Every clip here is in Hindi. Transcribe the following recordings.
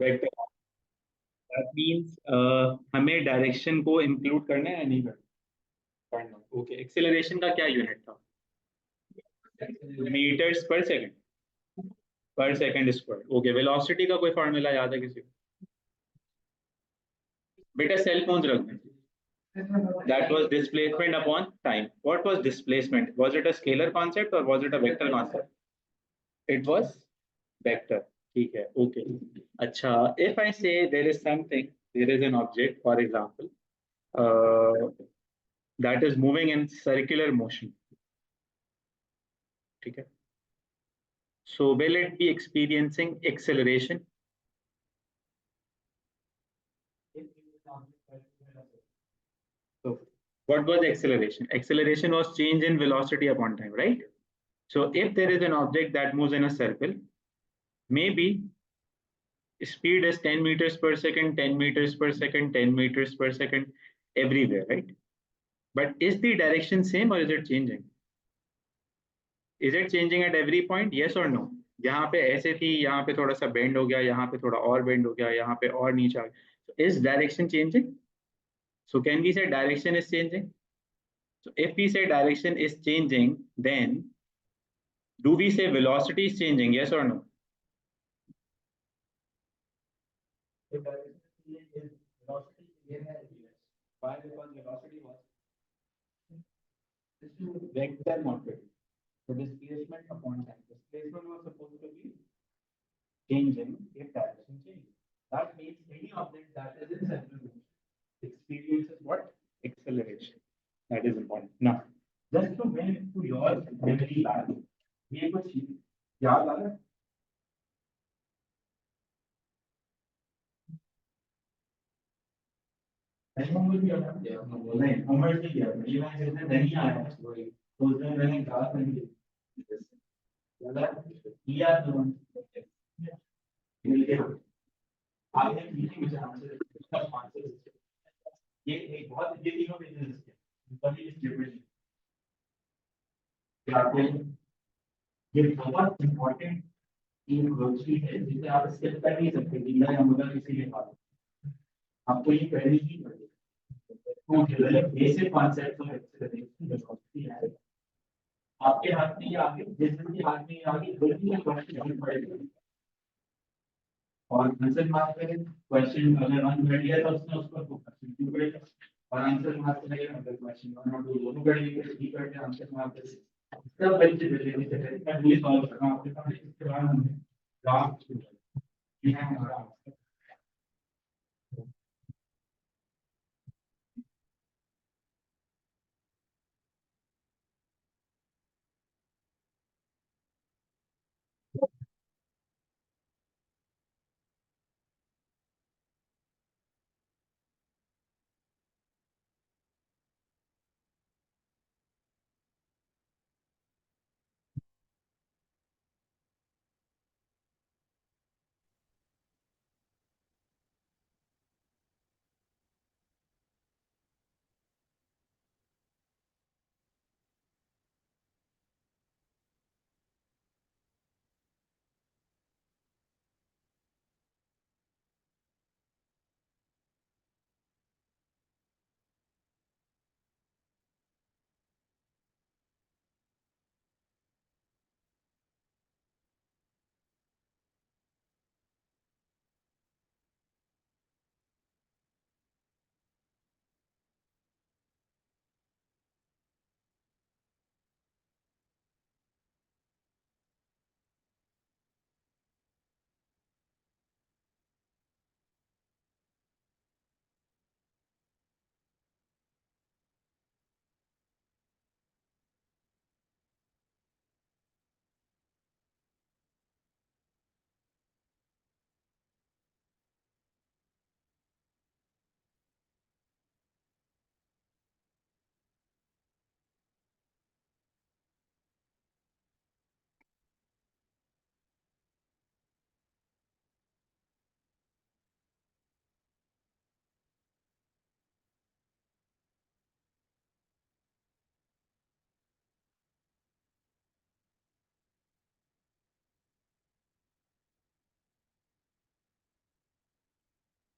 वेक्टर। दैट मींस हमें डायरेक्शन को इंक्लूड करना है या नहीं करना। ओके, एक्सेलरेशन का क्या यूनिट था? मीटर्स पर सेकंड स्क्वायर। ओके, वेलोसिटी का कोई फॉर्मूला याद है किसी को? बेटा सेल फोन रख दें। That was displacement upon time. What was displacement? Was it a scalar concept or was it a vector concept? It was vector. ठीक है, okay. अच्छा, if I say there is something, there is an object, for example, uh, that is moving in circular motion. ठीक है. So will it be experiencing acceleration? So what was acceleration? Acceleration was change in velocity upon time, right? So if there is an object that moves in a circle, maybe speed is 10 meters per second, 10 meters per second, 10 meters per second everywhere, right? But is the direction same or is it changing? Is it changing at every point? Yes or no? यहाँ पे ऐसे थी, यहाँ पे थोड़ा सा बेंड हो गया, यहाँ पे थोड़ा और बेंड हो गया, यहाँ पे और नीचे आ गया. So is direction changing? So can we say direction is changing? So if we say direction is changing, then do we say velocity is changing? Yes or no? If direction is changing, velocity is changing. Why? Because velocity was vector quantity. So displacement upon time. Displacement was supposed to be changing if direction changes. That means any object that is in circular motion experiences what? Acceleration. That is important. Now, just to bring it to your memory back, ये कुछ याद आ रहा है? नहीं, होमवर्क भी आता है। नहीं, होमवर्क नहीं किया। ये मैं जैसे नहीं आया तो उसमें मैंने क्लास नहीं की। किया तो आगे मीटिंग में आंसर ये एक बहुत ये तीनों बिजनेस है बड़ी डिस्ट्रीब्यूशन क्या ये बहुत इंपॉर्टेंट तीन ग्रोसरी है जिसे आप स्किप कर नहीं सकते बिना या मुद्दा किसी के पास आपको ये करनी ही पड़ेगी तो basic concept of acceleration velocity है आपके हाथ में ये आगे जिस दिन के हाथ में ये आगे जल्दी से क्वेश्चन पड़ेगा और आंसर मार्क करें क्वेश्चन अगर वन कर लिया तो उसने उसको क्वेश्चन क्यों करेगा और आंसर मार्क करेगा अगर क्वेश्चन वन और दो दोनों कर लिए ठीक करके आंसर मार्क करें सब बच्चे जल्दी से करें मैं ये सॉल्व कर रहा हूं आपके सामने इसके बाद हमने ग्राफ ये है हमारा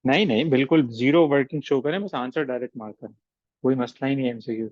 नहीं नहीं, बिल्कुल जीरो वर्किंग शो करें, बस आंसर डायरेक्ट मार्क करें, कोई मसला ही नहीं है MCQ.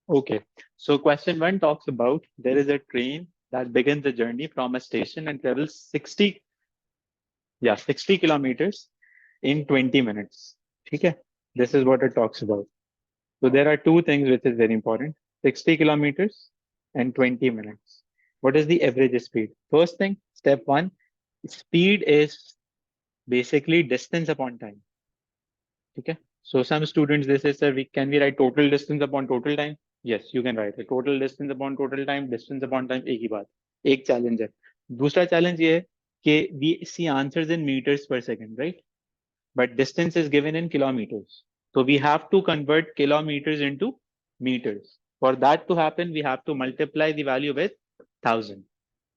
Okay, so question one talks about there is a train that begins the journey from a station and travels 60 kilometers in 20 minutes. Okay, this is what it talks about. So there are two things which is very important: 60 kilometers and 20 minutes. What is the average speed? First thing, step one, speed is basically distance upon time. Okay. So some students they say, sir, can we write total distance upon total time? Yes, you can write it. Total distance upon total time, distance upon time, एक ही बात, एक challenge है. दूसरा challenge ये है कि we see answers in meters per second, right? But distance is given in kilometers. So we have to convert kilometers into meters. For that to happen, we have to multiply the value with 1000.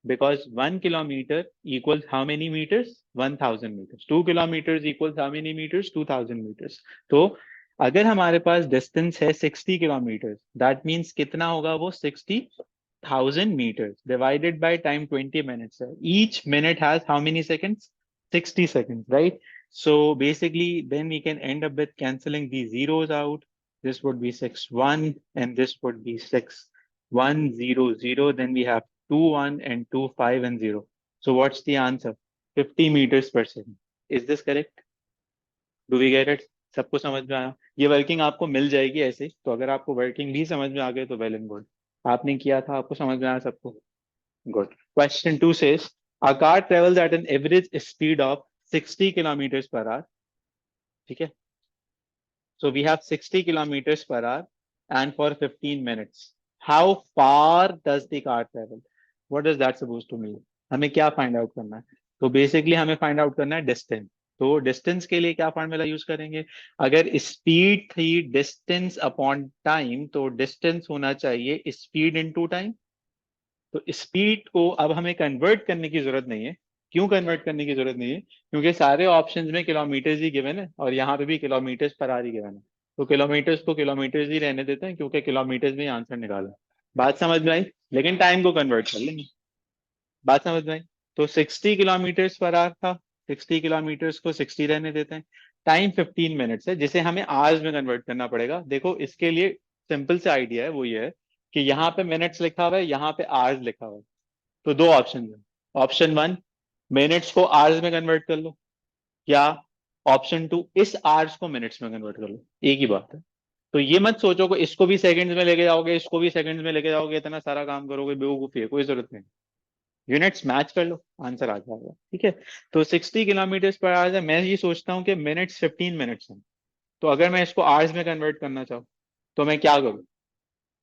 Because 1 kilometer equals how many meters? 1000 meters. 2 kilometers equals how many meters? 2000 meters. तो अगर हमारे पास डिस्टेंस है 60 किलोमीटर, दैट मीन्स कितना होगा वो 60,000 meters divided by time 20 minutes है. Each minute has how many seconds? 60 seconds, right? So basically, then we can end up with canceling these zeros out. This would be 6 1 and this would be 6 1 0 0. Then we have 2 1 and 2 5 and 0. So what's the answer? 50 meters per second. Is this correct? Do we get it? सबको समझ में आया? ये वर्किंग आपको मिल जाएगी ऐसे, तो अगर आपको वर्किंग भी समझ में आ गए तो वेल एंड गुड. आपने किया था, आपको समझ में आया सबको. Good. Question 2 says a car travels at an average speed of 60 kilometers per hour. Okay. So we have 60 kilometers per hour and for 15 minutes. How far does the car travel? What is that supposed to mean? हमें क्या find out करना है? तो basically हमें find out करना है distance. तो distance के लिए क्या फॉर्मूला यूज करेंगे? अगर speed थी distance upon time, तो distance होना चाहिए speed into time. तो स्पीड को अब हमें कन्वर्ट करने की जरूरत नहीं है. क्यों कन्वर्ट करने की जरूरत नहीं है? क्योंकि सारे ऑप्शंस में किलोमीटर्स ही गिवन है और यहाँ पे भी किलोमीटर्स पर आवर ही गिवन है. तो किलोमीटर्स को किलोमीटर्स ही रहने देते हैं क्योंकि किलोमीटर्स में आंसर निकाला. बात समझ में आई? लेकिन टाइम को कन्वर्ट कर लेंगे. बात समझ में आई? तो 60 किलोमीटर्स पर आवर था, 60 किलोमीटर्स को 60 रहने देते हैं. टाइम 15 मिनट्स है जिसे हमें आवर्स में कन्वर्ट करना पड़ेगा. देखो इसके लिए सिंपल से आइडिया है, वो ये है कि यहाँ पे मिनट्स लिखा हुआ है, यहाँ पे आवर्स लिखा हुआ है. तो दो ऑप्शन है. ऑप्शन वन, मिनट्स को आवर्स में कन्वर्ट कर लो, या ऑप्शन टू, इस आवर्स को मिनट्स में कन्वर्ट कर लो. एक ही बात है. तो ये मत सोचो कि इसको भी सेकंड्स में लेके जाओगे, इसको भी सेकंड्स में लेके जाओगे, इतना सारा काम करोगे, बेवकूफी है, कोई जरूरत नहीं. यूनिट्स मैच कर लो, आंसर आ जाएगा. ठीक है. तो 60 किलोमीटर पर आवर्स है. मैं ये सोचता हूँ कि मिनट्स 15 मिनट्स हैं, तो अगर मैं इसको आवर्स में कन्वर्ट करना चाहूँ तो मैं क्या करूँ?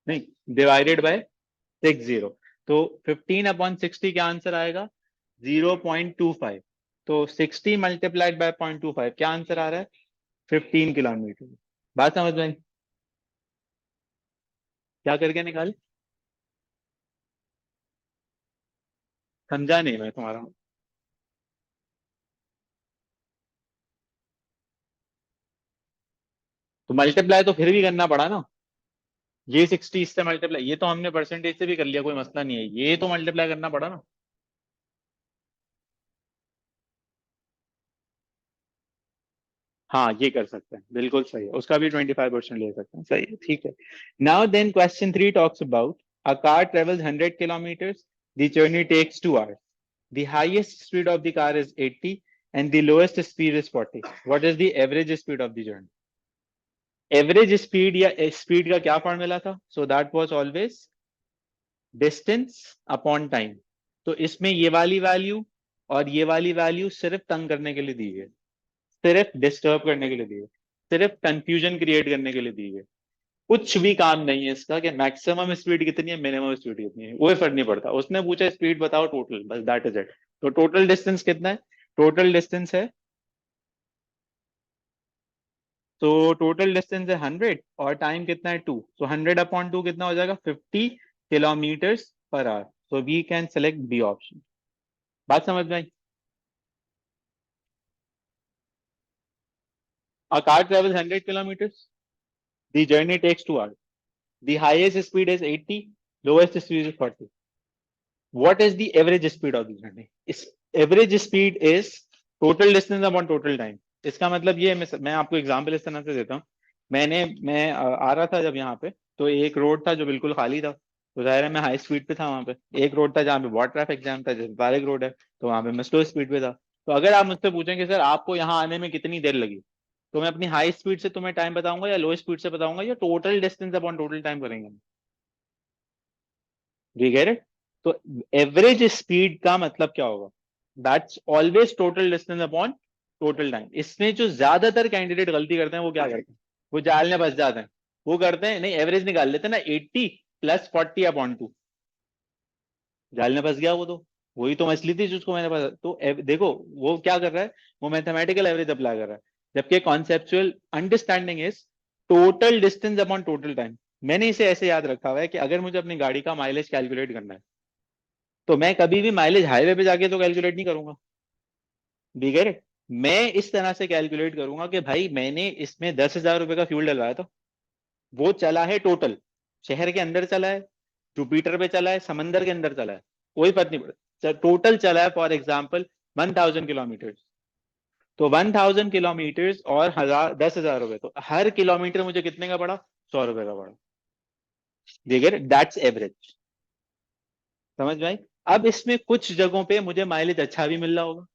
नहीं, डिवाइडेड बाय 60. तो 15 अपॉन 60 क्या आंसर आएगा? 0.25. तो 60 मल्टीप्लाइड बाय 0.25 क्या आंसर आ रहा है? 15 किलोमीटर. बात समझ में आई? क्या करके निकाले? समझा नहीं मैं तुम्हारा. तो मल्टीप्लाई तो फिर भी करना पड़ा ना. ये 60 इससे मल्टीप्लाई, ये तो हमने परसेंटेज से भी कर लिया, कोई मसला नहीं है, ये तो मल्टीप्लाई करना पड़ा ना. हाँ ये कर सकते हैं, बिल्कुल सही है, उसका भी 25% ले सकते हैं. सही है, ठीक है. Now then question 3 talks about a car travels 100 kilometre. The journey takes 2 hours. The highest speed of the car is 80 and the lowest speed is 40. What is the average speed of the journey? Average speed या speed का क्या फॉर्मूला था? So that was always distance upon time. तो इसमें ये वाली वैल्यू और ये वाली वैल्यू सिर्फ तंग करने के लिए दी गई. सिर्फ डिस्टर्ब करने के लिए दी है, सिर्फ कंफ्यूजन क्रिएट करने के लिए दी है। कुछ भी काम नहीं है इसका कि मैक्सिमम स्पीड कितनी है, मिनिमम स्पीड कितनी है, कोई फर्क नहीं पड़ता। उसने पूछा स्पीड बताओ टोटल, बस दैट इज इट। तो टोटल डिस्टेंस कितना है? टोटल डिस्टेंस है, तो टोटल डिस्टेंस है 100 और टाइम कितना है 2, तो 100/2 कितना हो जाएगा? 50 km/h। So we can select B option. बात समझ में आई? A car travels 100 kilometers. The journey takes 2 hours. The highest speed is 80, lowest speed is 40. What is the average speed of the journey? Is average speed is total distance upon total time. इसका मतलब ये है, मैं आपको एग्जांपल इस तरह से देता हूँ। मैं आ रहा था जब यहाँ पे, तो एक रोड था जो बिल्कुल खाली था, तो जाहिर है मैं हाई स्पीड पे था वहां पे। एक रोड था जहाँ पे बहुत ट्रैफिक जैम था, जैसे बारिक रोड है, तो वहां पे मैं स्लो स्पीड पे था। तो अगर आप मुझसे पूछेंगे सर आपको यहाँ आने में कितनी देर लगी, तो मैं अपनी हाई स्पीड से तुम्हें टाइम बताऊंगा या लो स्पीड से बताऊंगा, या total distance upon total time करेंगे। We get it? तो एवरेज स्पीड का मतलब क्या होगा? That's always total distance upon total time. इसमें जो ज्यादातर कैंडिडेट गलती करते हैं वो क्या करते हैं? वो जाल में फंस जाते हैं। वो करते हैं नहीं, एवरेज निकाल लेते हैं ना, 80 + 40/2। जाल में फंस गया वो तो। वही तो मछली थी जिसको मैंने पता। तो देखो वो क्या कर रहा है, वो मैथमेटिकल एवरेज अप्लाई कर रहा है, जबकि conceptual understanding is total distance upon total time. मैंने इसे ऐसे याद रखा हुआ है कि अगर मुझे अपनी गाड़ी का माइलेज कैलकुलेट करना है, तो मैं कभी भी माइलेज हाईवे पे जाके तो कैलकुलेट नहीं करूंगा। ठीक है? मैं इस तरह से कैलकुलेट करूंगा कि भाई मैंने इसमें 10,000 रुपए का फ्यूल डलवाया था, वो चला है टोटल, शहर के अंदर चला है, जुपिटर पे चला है, समंदर के अंदर चला है, कोई फर्क नहीं पड़ता, टोटल चला है फॉर एग्जाम्पल 1,000 किलोमीटर। तो 1,000 किलोमीटर और 10,000 रुपए, तो हर किलोमीटर मुझे कितने का पड़ा? 100 रुपए का पड़ा। ठीक है? That's average. समझ में आई? अब इसमें कुछ जगहों पे मुझे माइलेज अच्छा भी मिल रहा होगा,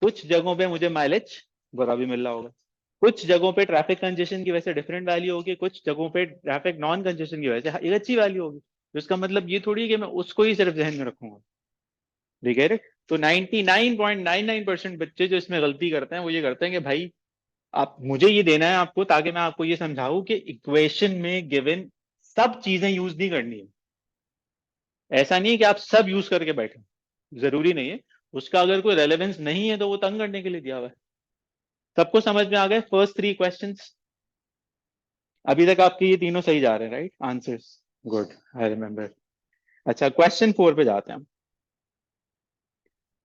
कुछ जगहों पे मुझे माइलेज बुरा भी मिल रहा होगा, कुछ जगहों पे ट्रैफिक कंजेशन की वजह से डिफरेंट वैल्यू होगी, कुछ जगहों पे ट्रैफिक नॉन कंजेशन की वजह से एक अच्छी वैल्यू होगी। तो इसका मतलब ये थोड़ी है कि मैं उसको ही सिर्फ जहन में रखूंगा। ठीक है? तो 99.99% बच्चे जो इसमें गलती करते हैं वो ये करते हैं कि भाई आप मुझे ये देना है आपको, ताकि मैं आपको ये समझाऊं कि इक्वेशन में गिवन सब चीजें यूज नहीं करनी है। ऐसा नहीं है कि आप सब यूज करके बैठे, जरूरी नहीं है। उसका अगर कोई रेलेवेंस नहीं है तो वो तंग करने के लिए दिया हुआ है। सबको समझ में आ गए फर्स्ट 3 क्वेश्चंस? अभी तक आपके ये तीनों सही जा रहे हैं, right answers? Good, I remember. अच्छा, क्वेश्चन 4 पे जाते हैं हम।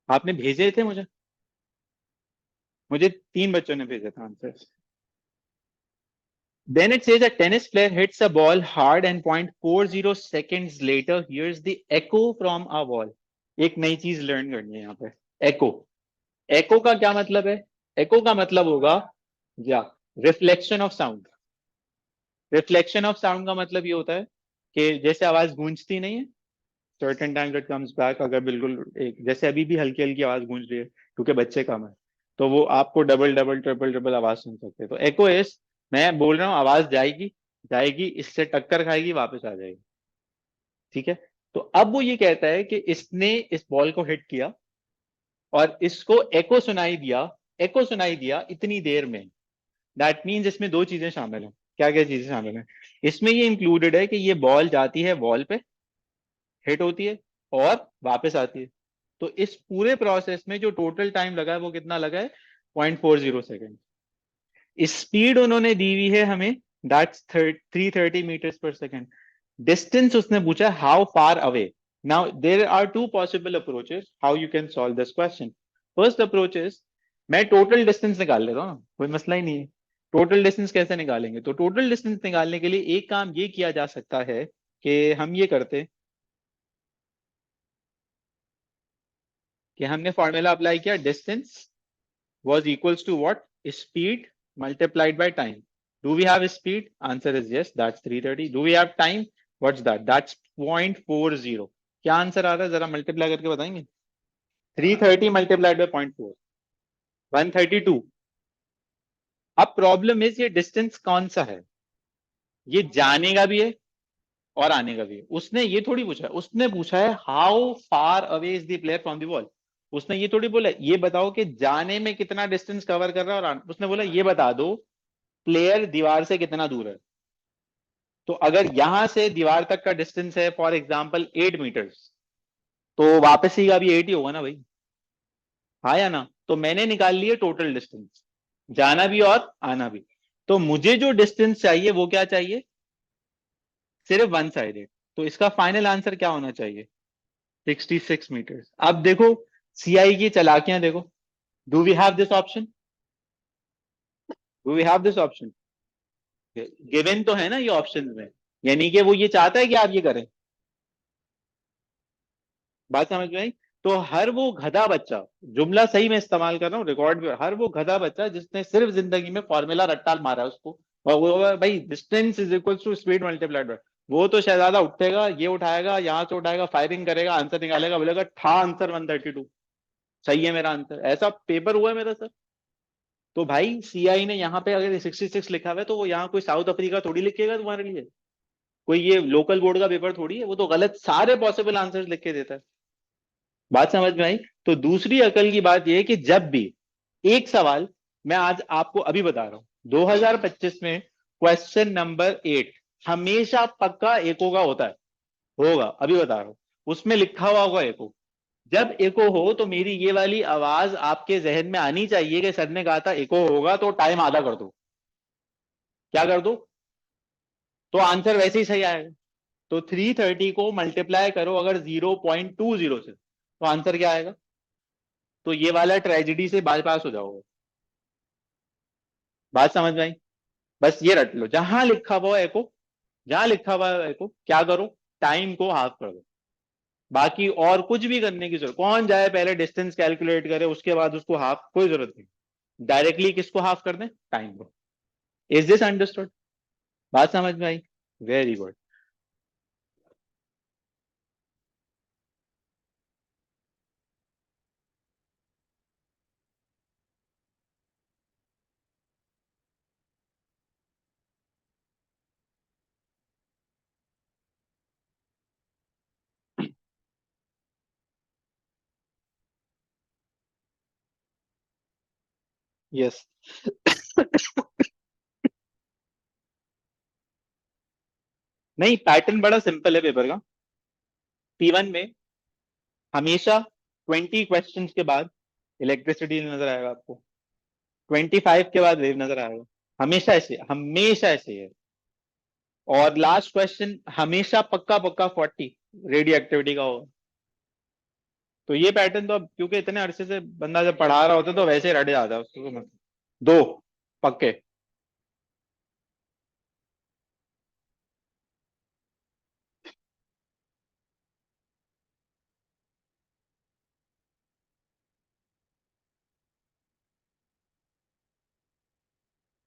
आपने भेजे थे मुझे 3 बच्चों ने भेजे थे answers. Then it says a tennis player hits a ball hard and 0.40 seconds later hears the echo from a wall. एक नई चीज लर्न करनी है यहाँ पे, echo। echo का क्या मतलब है? echo का मतलब होगा या reflection of sound. Reflection of sound का मतलब ये होता है कि जैसे आवाज गूंजती नहीं है, certain times it comes back, अगर बिल्कुल एक जैसे अभी भी हल्की हल्की आवाज गूंज रही है क्योंकि बच्चे कम है, तो वो आपको डबल डबल ट्रिपल ट्रिपल आवाज सुन सकते हैं। तो एको इज, मैं बोल रहा हूँ आवाज जाएगी जाएगी, इससे टक्कर खाएगी, वापस आ जाएगी। ठीक है? तो अब वो ये कहता है कि इसने इस बॉल को हिट किया और इसको एको सुनाई दिया इतनी देर में। दैट मीन्स इसमें 2 चीजें शामिल हैं। क्या क्या चीजें शामिल हैं इसमें? ये इंक्लूडेड है कि ये बॉल जाती है वॉल पे, हिट होती है और वापस आती है। तो इस पूरे प्रोसेस में जो टोटल टाइम लगा है वो कितना लगा है? 0.40 सेकेंड। स्पीड उन्होंने दी हुई है हमें, that's 330 metres per second. Distance उसने पूछा how far away. Now there are 2 possible approaches how you can solve this question. First approach is, मैं टोटल डिस्टेंस निकाल लेता हूँ, कोई मसला ही नहीं है। टोटल डिस्टेंस कैसे निकालेंगे? तो टोटल डिस्टेंस निकालने के लिए एक काम ये किया जा सकता है कि हम ये करते कि हमने फॉर्मूला अप्लाई किया, distance was equals to what? Speed multiplied by time. Do we have speed? Answer is yes, that's 330. Do we have time? What's that? That's 0.40. क्या आंसर आ रहा है जरा मल्टीप्लाई करके बताएंगे? 330 मल्टीप्लाइड बाय 0.4, 132। अब प्रॉब्लम इज ये डिस्टेंस कौन सा है? ये जाने का भी है और आने का भी है। उसने ये थोड़ी पूछा है, उसने पूछा है how far away is the player from the ball. उसने ये थोड़ी बोला ये बताओ कि जाने में कितना डिस्टेंस कवर कर रहा है, और उसने बोला ये बता दो प्लेयर दीवार से कितना दूर है। तो अगर यहां से दीवार तक का डिस्टेंस है फॉर एग्जाम्पल 8 मीटर्स, तो वापसी का भी 8 ही होगा ना भाई, हाँ या ना। तो मैंने निकाल लिया टोटल डिस्टेंस, जाना भी और आना भी। तो मुझे जो डिस्टेंस चाहिए वो क्या चाहिए, सिर्फ वन साइडेड। तो इसका फाइनल आंसर क्या होना चाहिए, 66 मीटर्स। अब देखो सीआई की चालाकियां देखो, do we have this option, do we have this option, given तो है ना ये ऑप्शन में, यानी कि वो ये चाहता है कि आप ये करें। बात समझ में आई। तो हर वो गधा बच्चा, जुमला सही में इस्तेमाल कर रहा हूँ, रिकॉर्ड भी, हर वो गधा बच्चा जिसने सिर्फ जिंदगी में फॉर्मूला रट्टा मारा है उसको, और वो भाई distance is equal to speed multiplied by, वो तो शहजादा उठेगा, ये उठाएगा, यहाँ से उठाएगा, फायरिंग करेगा, आंसर निकालेगा, बोलेगा था आंसर 132, सही है मेरा आंसर, ऐसा पेपर हुआ है मेरा सर। तो भाई सीआई ने यहाँ पे अगर 66 लिखा हुआ है, तो वो यहाँ कोई साउथ अफ्रीका थोड़ी लिखेगा तुम्हारे लिए, कोई ये लोकल बोर्ड का पेपर थोड़ी है, वो तो गलत सारे पॉसिबल आंसर्स लिख के देता है। बात समझ में आई। तो दूसरी अकल की बात यह है कि जब भी एक सवाल, मैं आज आपको अभी बता रहा हूं 2025 में क्वेश्चन नंबर 8 हमेशा पक्का एको का होता है, होगा, अभी बता रहा हूं, उसमें लिखा हुआ होगा एको। जब एको हो तो मेरी ये वाली आवाज आपके जहन में आनी चाहिए कि सर ने कहा था एको होगा, तो टाइम आधा कर दो, क्या कर दो, तो आंसर वैसे ही सही आएगा। तो 330 को मल्टीप्लाई करो अगर 0.20 से, तो आंसर क्या आएगा, तो ये वाला ट्रेजिडी से बाईपास हो जाओगे। बात समझ में आई। बस ये रट लो, जहां लिखा हुआ है एको, जहां लिखा हुआ है एको, क्या करो, टाइम को हाफ कर दो। बाकी और कुछ भी करने की जरूरत, कौन जाए पहले डिस्टेंस कैलकुलेट करे उसके बाद उसको हाफ, कोई जरूरत नहीं, डायरेक्टली किसको हाफ कर दें, टाइम को। इज दिस अंडरस्टूड, बात समझ में आई, वेरी गुड। यस। नहीं, पैटर्न बड़ा सिंपल है पेपर का। P1 में हमेशा 20 क्वेश्चंस के बाद इलेक्ट्रिसिटी नजर आएगा आपको, 25 के बाद वेव नजर आएगा, हमेशा ऐसे है। और लास्ट क्वेश्चन हमेशा पक्का पक्का 40 रेडियो एक्टिविटी का होगा। तो ये पैटर्न तो अब क्योंकि इतने अरसे से बंदा जब पढ़ा रहा होता है तो वैसे ही रट जाता है उसको, दो पक्के।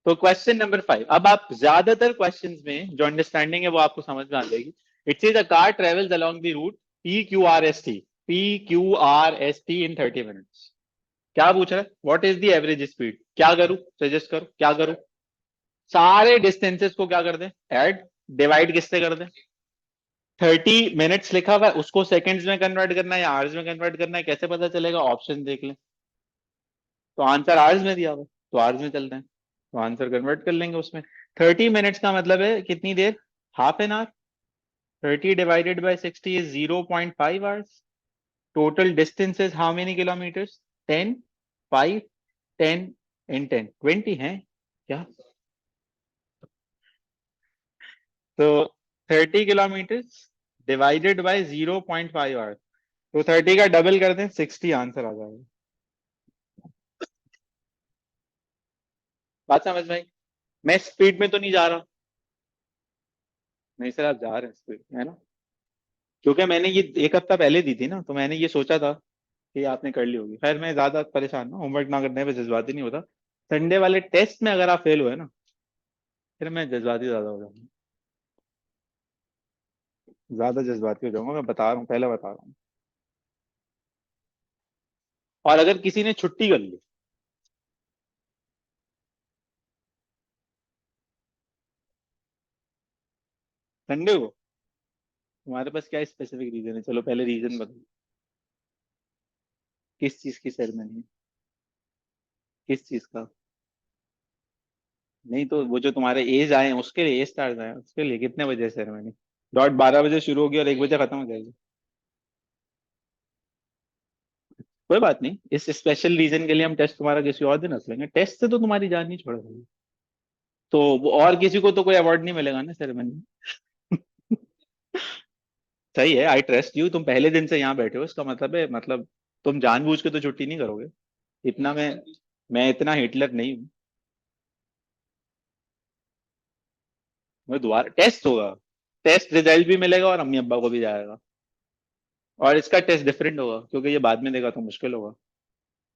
तो क्वेश्चन नंबर 5, अब आप ज्यादातर क्वेश्चंस में जो अंडरस्टैंडिंग है वो आपको समझ में आ जाएगी। It says a car travels along the route P Q R S T in 30 minutes. क्या पूछ रहा है, what is the average speed, क्या करूं, सजेस्ट करो क्या करूं। सारे डिस्टेंसेस को क्या कर दें, ऐड, डिवाइड किससे कर दें, 30 मिनट्स लिखा हुआ है उसको सेकंड्स में कन्वर्ट करना है या आवर्स में कन्वर्ट करना है, कैसे पता चलेगा, ऑप्शन देख लें। तो आंसर आवर्स में दिया हुआ है, तो आवर्स में चलते हैं, तो आंसर कन्वर्ट कर लेंगे उसमें। 30 मिनट्स का मतलब है कितनी देर, half an hour. 30 divided by 60 is 0.5 hours. Total distance is how many kilometers, 10, 5, 10 in 10, 20 है क्या। तो 30 किलोमीटर्स डिवाइडेड बाय 0.5 आवर्स, तो 30 का डबल कर दें 60, आंसर आ जाएगा। बात समझ में आई। मैं स्पीड में तो नहीं जा रहा, नहीं सर आप जा रहे हैं स्पीड है ना, क्योंकि मैंने ये एक हफ्ता पहले दी थी ना, तो मैंने ये सोचा था कि आपने कर ली होगी। खैर मैं ज्यादा परेशान ना, होमवर्क ना करने पे जज्बाती नहीं होता। संडे वाले टेस्ट में अगर आप फेल हुए ना, फिर मैं जज्बाती ज्यादा हो जाऊंगा, ज्यादा जज्बाती हो जाऊंगा, मैं बता रहा हूँ, पहले बता रहा हूँ। और अगर किसी ने छुट्टी कर ली संडे को, तुम्हारे पास क्या स्पेसिफिक रीजन है, चलो पहले रीजन बताओ। किस चीज की सेरेमनी? किस चीज का? नहीं तो वो जो तुम्हारे एज आए हैं उसके लिए, एज स्टार्स आए हैं उसके लिए कितने बजे सेरेमनी? 12:30 शुरू होगी और 1 बजे खत्म हो जाएगी। कोई बात नहीं, इस स्पेशल रीजन के लिए हम टेस्ट तुम्हारा किसी और दिन रख लेंगे। टेस्ट से तो तुम्हारी जान नहीं छोड़ देगी। तो वो और किसी को तो कोई अवार्ड नहीं मिलेगा ना सेरेमनी में। सही है, आई ट्रस्ट यू। तुम पहले दिन से यहाँ बैठे हो, इसका मतलब है, मतलब तुम जानबूझ के तो छुट्टी नहीं करोगे। इतना मैं इतना हिटलर नहीं हूँ। मैं दोबारा टेस्ट होगा, टेस्ट रिजल्ट भी मिलेगा और अम्मी अब्बा को भी जाएगा। और इसका टेस्ट डिफरेंट होगा क्योंकि ये बाद में देगा तो मुश्किल होगा।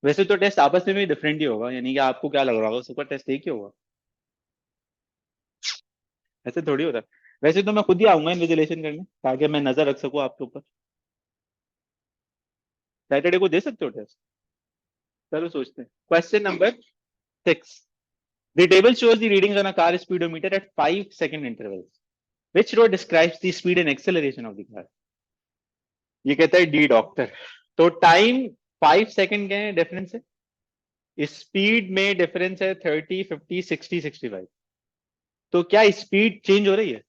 वैसे तो टेस्ट आपस में भी डिफरेंट ही होगा, यानी कि आपको क्या लग रहा होगा सबका टेस्ट एक ही होगा। ऐसे थोड़ी होता है। वैसे तो मैं खुद ही आऊंगा इन्विजिलेशन करने ताकि मैं नजर रख सकूं आपके ऊपर। सैटरडे को दे सकते हो टेस्ट? चलो सोचते हैं। Question number 6। The table shows the readings on a car speedometer at 5-second intervals. Which row describes the speed and acceleration of the car? ये कहता है डी डॉक्टर। तो टाइम 5 सेकंड के डिफरेंस है, स्पीड में डिफरेंस है 30, 50, 60, 65। तो क्या स्पीड चेंज हो रही है?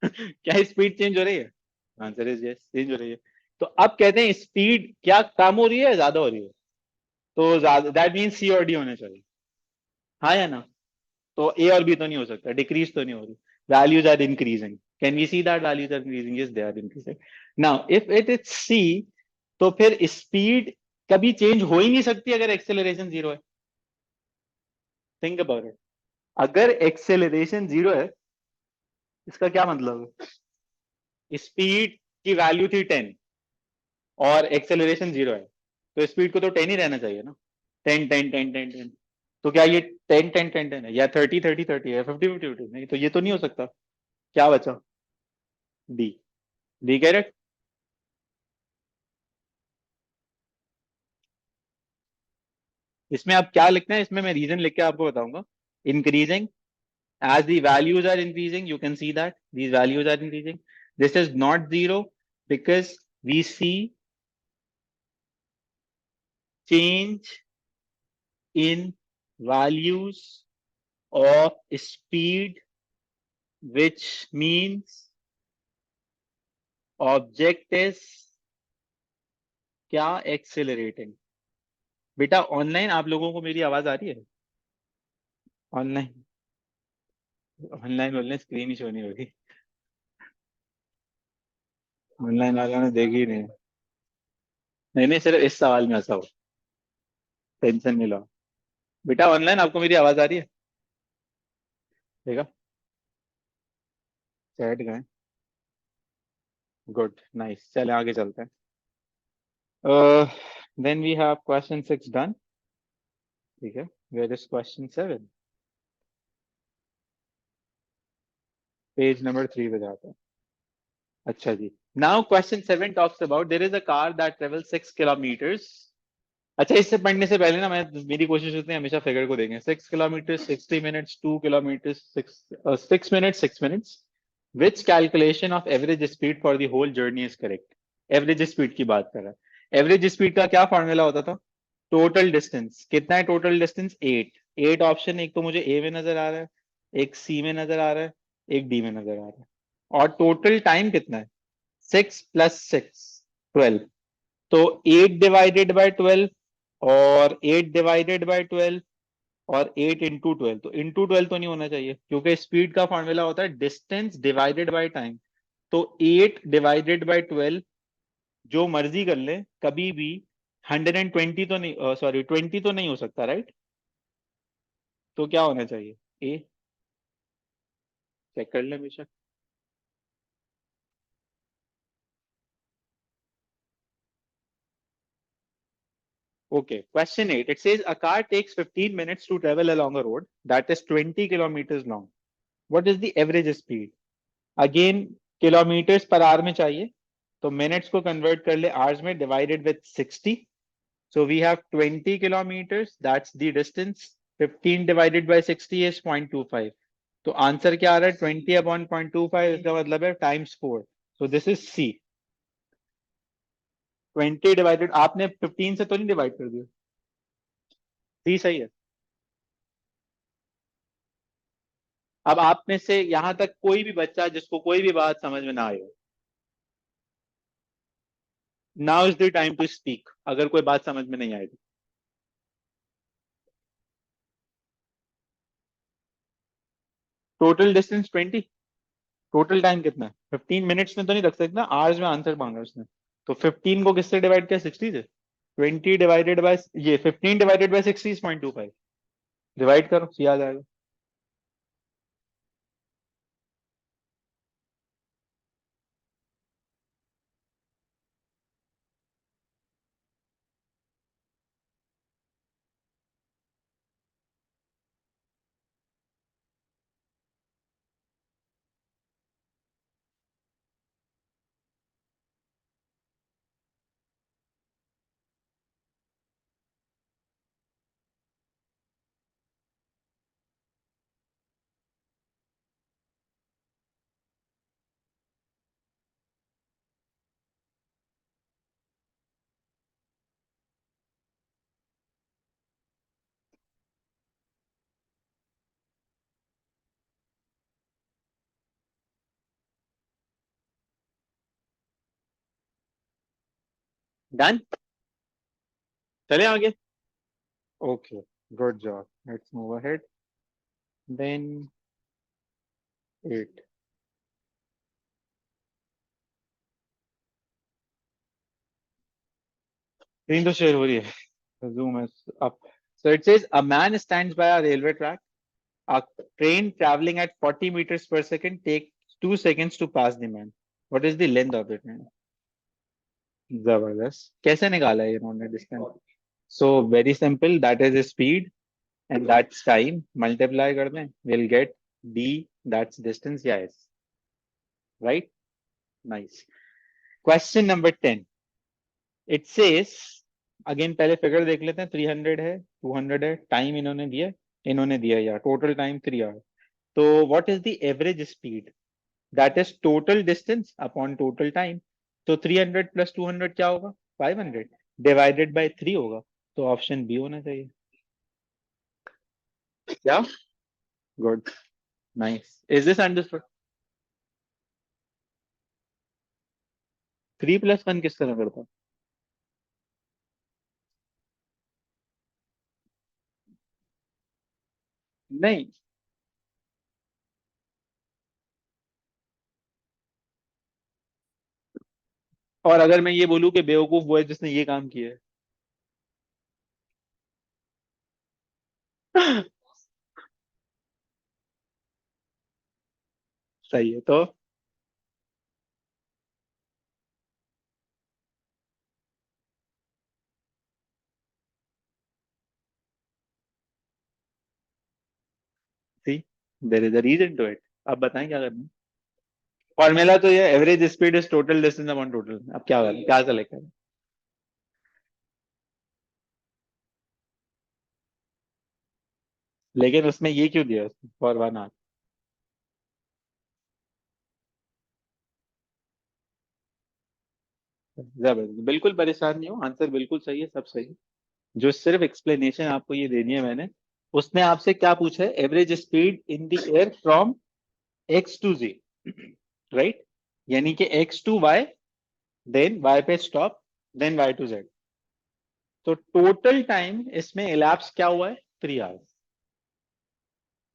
क्या स्पीड चेंज हो रही है? आंसर इज यस, चेंज हो रही है। तो अब कहते हैं स्पीड क्या कम हो रही है या ज्यादा हो रही है? तो ज्यादा, दैट मीन सी और डी होने चाहिए। हाँ या ना? तो ए और बी तो नहीं हो सकता, डिक्रीज तो नहीं हो रही। Values are increasing. Can we see that values are increasing? Yes, they are increasing. Now if it is C, तो फिर स्पीड कभी चेंज हो ही नहीं सकती अगर एक्सेलरेशन जीरो है। Think about it. अगर एक्सेलरेशन जीरो है, इसका क्या मतलब है? स्पीड की वैल्यू थी 10 और एक्सेलरेशन जीरो है, तो स्पीड को तो 10 ही रहना चाहिए ना। 10 10 10 10 10। तो क्या ये 10 10 10 10 है या 30 30 30 है, 50 50 50? नहीं, तो ये तो नहीं हो सकता। क्या बचा? डी। D correct. इसमें आप क्या लिखना है, इसमें मैं रीजन लिख के आपको बताऊंगा। Increasing, as the values are increasing, you can see that these values are increasing. This is not zero because we see change in values of speed, which means object is क्या? एक्सेलरेटिंग। बेटा ऑनलाइन आप लोगों को मेरी आवाज आ रही है? ऑनलाइन, ऑनलाइन बोलने स्क्रीन ही शो नहीं होगी। ऑनलाइन वालों ने देखी ही नहीं। नहीं नहीं, सिर्फ इस सवाल में ऐसा हो, टेंशन नहीं लो। बेटा ऑनलाइन आपको मेरी आवाज आ रही है? देखा, चैट गए। गुड, नाइस, चले आगे चलते हैं। Then we have question 6 done. ठीक है, where is question 7? Page number 3 पे जाते हैं। अच्छा जी, now question 7 talks about there is a car that travel 6 kilometers. अच्छा, इससे पढ़ने से पहले ना मैं, मेरी कोशिश होती है हमेशा फिगर को देखें। 6 kilometre 60 minutes, 2 kilometre 6 minutes 6 minutes. Which calculation of average speed for the whole journey is correct? Average speed की बात कर रहा है। एवरेज स्पीड का क्या फॉर्मूला होता था? Total distance. कितना है टोटल डिस्टेंस? 8। 8 ऑप्शन, एक तो मुझे ए में नजर आ रहा है, एक सी में नजर आ रहा है, एक डी में नजर आ रहा है। और टोटल टाइम कितना है? 6 + 6 12। तो 8/12 और 8/12 और 8 × 12, तो इंटू 12 तो नहीं होना चाहिए क्योंकि स्पीड का फॉर्मूला होता है डिस्टेंस डिवाइडेड बाय टाइम। तो 8/12 जो मर्जी कर ले, कभी भी 120 तो नहीं, सॉरी 20 तो नहीं हो सकता, राइट? तो क्या होना चाहिए? ए। चेक कर ले बेशक। Okay, question 8. It says a car takes 15 minutes to travel along a road that is 20 kilometers long. What is the average speed? Again, kilometers per hour में चाहिए, तो minutes को convert कर ले hours में, divided with 60. So we have 20 kilometers. That's the distance. 15 divided by 60 is 0.25. तो आंसर क्या आ रहा है? 20/0.25, इसका मतलब है times 4. So this is C. 20 divided, आपने 15 से तो नहीं डिवाइड कर दिया? 3 सही है। अब आप में से यहां तक कोई भी बच्चा जिसको कोई भी बात समझ में ना आए, now is the time to speak, अगर कोई बात समझ में नहीं आएगी। टोटल डिस्टेंस 20, टोटल टाइम कितना है? 15 मिनट्स में तो नहीं रख सकते ना, आवर्स में आंसर मांगा उसने। तो 15 को किससे डिवाइड किया? 60 से। 20 डिवाइडेड बाय ये 15 डिवाइडेड बाय 60 इज 0.25, डिवाइड करो, सी आ जाएगा। डन, चले आगे। Okay, good job, let's move ahead. Then 8, screen तो शेयर हो रही है, zoom is up. So it says a man stands by a railway track. A train traveling at 40 meters per second takes 2 seconds to pass the man. What is the length of it? जबरदस्त, कैसे निकाला है इन्होंने distance? So very simple, that is speed and that's time, multiply कर दें, will get D, that's distance या S, right? Nice. Question number 10, it says, again पहले फिगर देख लेते हैं, 300 है, 200 है, टाइम इन्होंने दिया यार, टोटल टाइम 3 आवर। तो what is the average speed? That is total distance upon total time. तो 300 प्लस 200 क्या होगा? 500 डिवाइडेड बाय 3 होगा। तो ऑप्शन बी होना चाहिए। क्या? Good, nice, is this understood? 3 + 1 किस तरह करता? नहीं, और अगर मैं ये बोलूं कि बेवकूफ वो है जिसने ये काम किया है। सही है तो। See, there is a reason to it. अब बताएं क्या करना है। फॉर्मूला तो ये average speed is total distance upon total, अब क्या करें, क्या सेलेक्ट करें? लेकिन उसमें ये क्यों दिया फॉर 1 आवर? जबरदस्त, बिल्कुल परेशान नहीं हो, आंसर बिल्कुल सही है, सब सही है। जो सिर्फ एक्सप्लेनेशन आपको ये देनी है मैंने, उसने आपसे क्या पूछा है? Average speed in the air from X to Z, right? यानी कि X to Y, then Y पे stop, then Y to Z. तो टोटल टाइम इसमें इलैप्स क्या हुआ है? 3 आवर्स,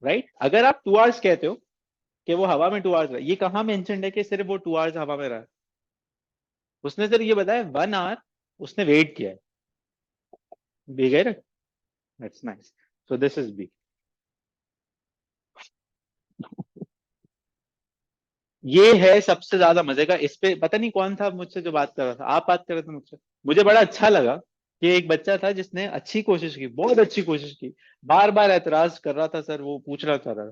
राइट? अगर आप 2 आवर्स कहते हो कि वो हवा में 2 आवर्स रहा, ये कहाँ मेंशन्ड है कि सिर्फ वो 2 आवर्स हवा में रहा? उसने सिर्फ ये बताया 1 आवर उसने वेट किया है। बी गए? That's nice, so this is B. ये है सबसे ज्यादा मजे का, इस पे पता नहीं कौन था मुझसे जो बात कर रहा था, आप बात कर रहे थे मुझसे, मुझे बड़ा अच्छा लगा कि एक बच्चा था जिसने अच्छी कोशिश की, बहुत अच्छी कोशिश की, बार बार एतराज कर रहा था सर, वो पूछ रहा था।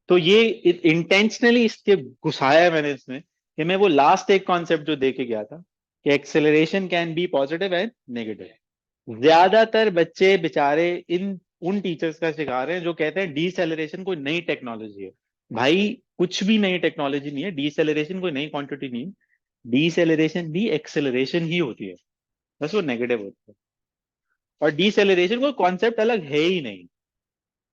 तो ये इंटेंशनली इसके घुसाया है मैंने इसमें, कि मैं वो लास्ट एक कॉन्सेप्ट जो दे के गया था कि acceleration can be positive and negative. ज्यादातर बच्चे बेचारे इन उन टीचर्स का शिकार हैं जो कहते हैं डीसेलरेशन कोई नई टेक्नोलॉजी है। भाई, कुछ भी नई टेक्नोलॉजी नहीं है, डीसेलरेशन कोई नई क्वांटिटी नहीं है, डीसेलरेशन भी एक्सेलरेशन ही होती है। बस वो नेगेटिव होता है। और डिसेलरेशन कोई कॉन्सेप्ट अलग है ही नहीं,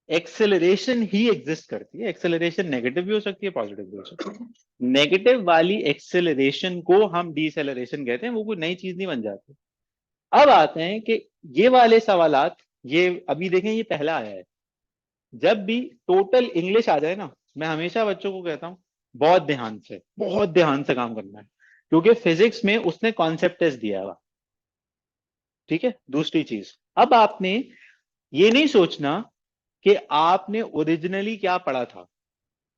एक्सेलरेशन ही एग्जिस्ट करती है। एक्सेलरेशन नेगेटिव भी हो सकती है, पॉजिटिव भी हो सकती है। नेगेटिव वाली एक्सेलरेशन को हम डिसेलरेशन कहते हैं, वो कोई नई चीज नहीं बन जाती। अब आते हैं कि ये वाले सवालात, ये अभी देखें ये पहला आया है। जब भी टोटल इंग्लिश आ जाए ना, मैं हमेशा बच्चों को कहता हूं बहुत ध्यान से काम करना है, क्योंकि फिजिक्स में उसने कॉन्सेप्ट टेस्ट दिया हुआ। ठीक है, दूसरी चीज, अब आपने ये नहीं सोचना कि आपने ओरिजिनली क्या पढ़ा था।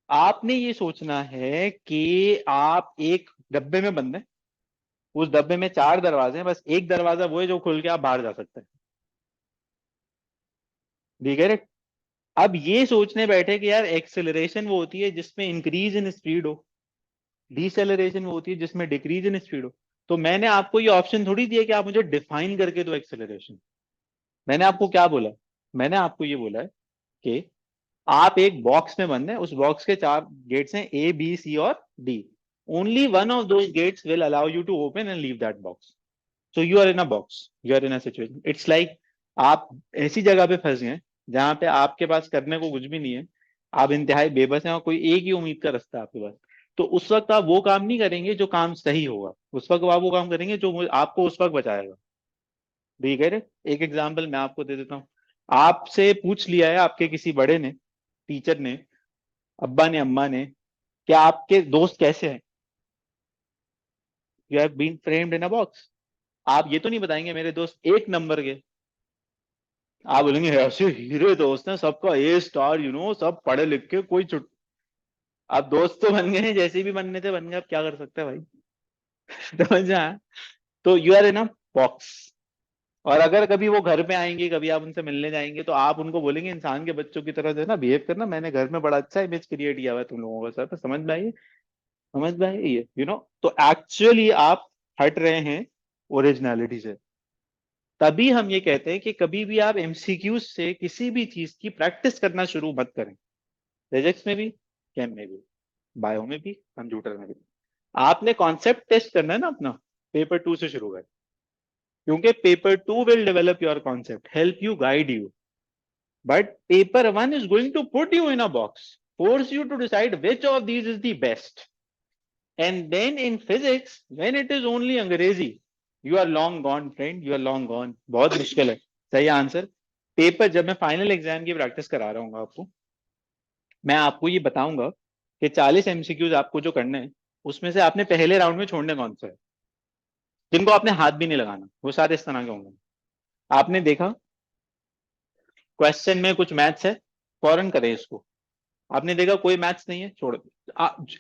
आपने ये सोचना है कि आप एक डब्बे में बंद हैं, उस डब्बे में 4 दरवाजे हैं, बस एक दरवाजा वो है जो खुल के आप बाहर जा सकते हैं। ठीक है। अब ये सोचने बैठे कि यार एक्सेलरेशन वो होती है जिसमें इंक्रीज इन स्पीड हो, डिसेलरेशन वो होती है जिसमें डिक्रीज इन स्पीड हो। तो मैंने आपको ये ऑप्शन थोड़ी दिया कि आप मुझे डिफाइन करके दो एक्सेलरेशन। मैंने आपको क्या बोला, मैंने आपको ये बोला है कि आप एक बॉक्स में बंद है, उस बॉक्स के 4 गेट्स हैं, ए बी सी और D. Only one of those gates will allow you to open and leave that box. So you are in a box, you are in a situation, it's like आप ऐसी जगह पे फंस गए जहां पे आपके पास करने को कुछ भी नहीं है, आप इंतहाई बेबस हैं और कोई एक ही उम्मीद का रास्ता है आपके पास। तो उस वक्त आप वो काम नहीं करेंगे जो काम सही होगा, उस वक्त आप वो काम करेंगे जो आपको उस वक्त बचाएगा। ठीक है। एक एग्जाम्पल मैं आपको दे देता हूँ। आपसे पूछ लिया है आपके किसी बड़े ने, टीचर ने, अब्बा ने, अम्मा ने, कि आपके दोस्त कैसे हैं। You have been framed in a box. आप ये तो नहीं बताएंगे मेरे दोस्त 1 नंबर के, आप बोलेंगे ऐसे हीरे दोस्त हैं, सबका A स्टार, सब पढ़े लिख के, कोई छुट। आप दोस्त तो बन गए हैं, जैसे भी बनने थे बन गए, अब क्या कर सकते हैं भाई। समझ आया? तो you are in a box. और अगर कभी वो घर पे आएंगे, कभी आप उनसे मिलने जाएंगे, तो आप उनको बोलेंगे इंसान के बच्चों की तरह जो है ना बिहेव करना, मैंने घर में बड़ा अच्छा इमेज क्रिएट किया हुआ है तुम लोगों का, सर समझ में आई? समझ में आई ये, तो एक्चुअली आप हट रहे हैं ओरिजिनलिटी से। तभी हम ये कहते हैं कि कभी भी आप एमसीक्यूज से किसी भी चीज की प्रैक्टिस करना शुरू मत करें। फिजिक्स में भी, केम में भी, बायो में भी, कंप्यूटर में भी। आपने कॉन्सेप्ट टेस्ट करना है ना अपना, पेपर 2 से शुरू करें, क्योंकि paper 2 will develop your concept, help you, guide you. But paper 1 is going to put you in a box, force you to decide which of these is the best. And then in physics, when it is only अंग्रेजी, you are long gone friend, you are long gone, बहुत मुश्किल है। सही आंसर, पेपर जब मैं फाइनल एग्जाम की प्रैक्टिस करा रहा हूँ आपको, मैं आपको ये बताऊंगा कि 40 एमसीक्यूज आपको जो करने हैं, उसमें से आपने पहले राउंड में छोड़ने कौन से है, जिनको आपने हाथ भी नहीं लगाना, वो सारे इस तरह के होंगे। आपने देखा क्वेश्चन में कुछ मैथ्स है, फौरन करें इसको। आपने देखा कोई मैथ्स नहीं है, छोड़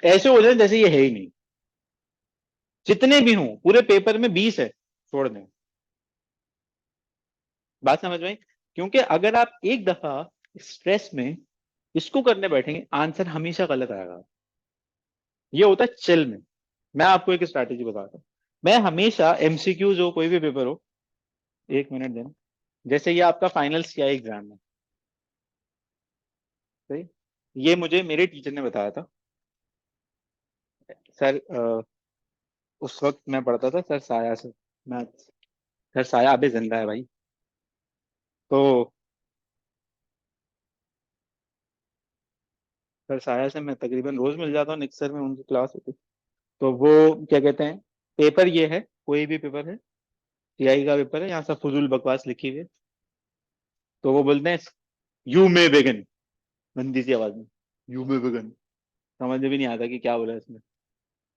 ऐसे हो जाए जैसे ये है ही नहीं। जितने भी हों पूरे पेपर में 20 है, छोड़ दें। बात समझ में आई? क्योंकि अगर आप एक दफा स्ट्रेस में इसको करने बैठेंगे, आंसर हमेशा गलत आएगा। ये होता है चिल में। मैं आपको एक स्ट्रैटेजी बताता हूँ। मैं हमेशा एमसीक्यूज हो, कोई भी पेपर हो, 1 मिनट देना, जैसे ये आपका फाइनल सीआई एग्जाम है, सही, ये मुझे मेरे टीचर ने बताया था सर। उस वक्त मैं पढ़ता था सर साया से मैथ। सर साया अभी जिंदा है भाई। तो सर साया से मैं तकरीबन रोज मिल जाता हूँ, निक्सर में उनकी क्लास होती। तो वो क्या कहते हैं, पेपर ये है, कोई भी पेपर है, टीआई का पेपर है, यहाँ सब फजूल बकवास लिखी हुई है। तो वो बोलते हैं यू मे बिगिन, गंदी सी आवाज में, यू मे बिगिन। समझ में भी नहीं आता कि क्या बोला इसमें।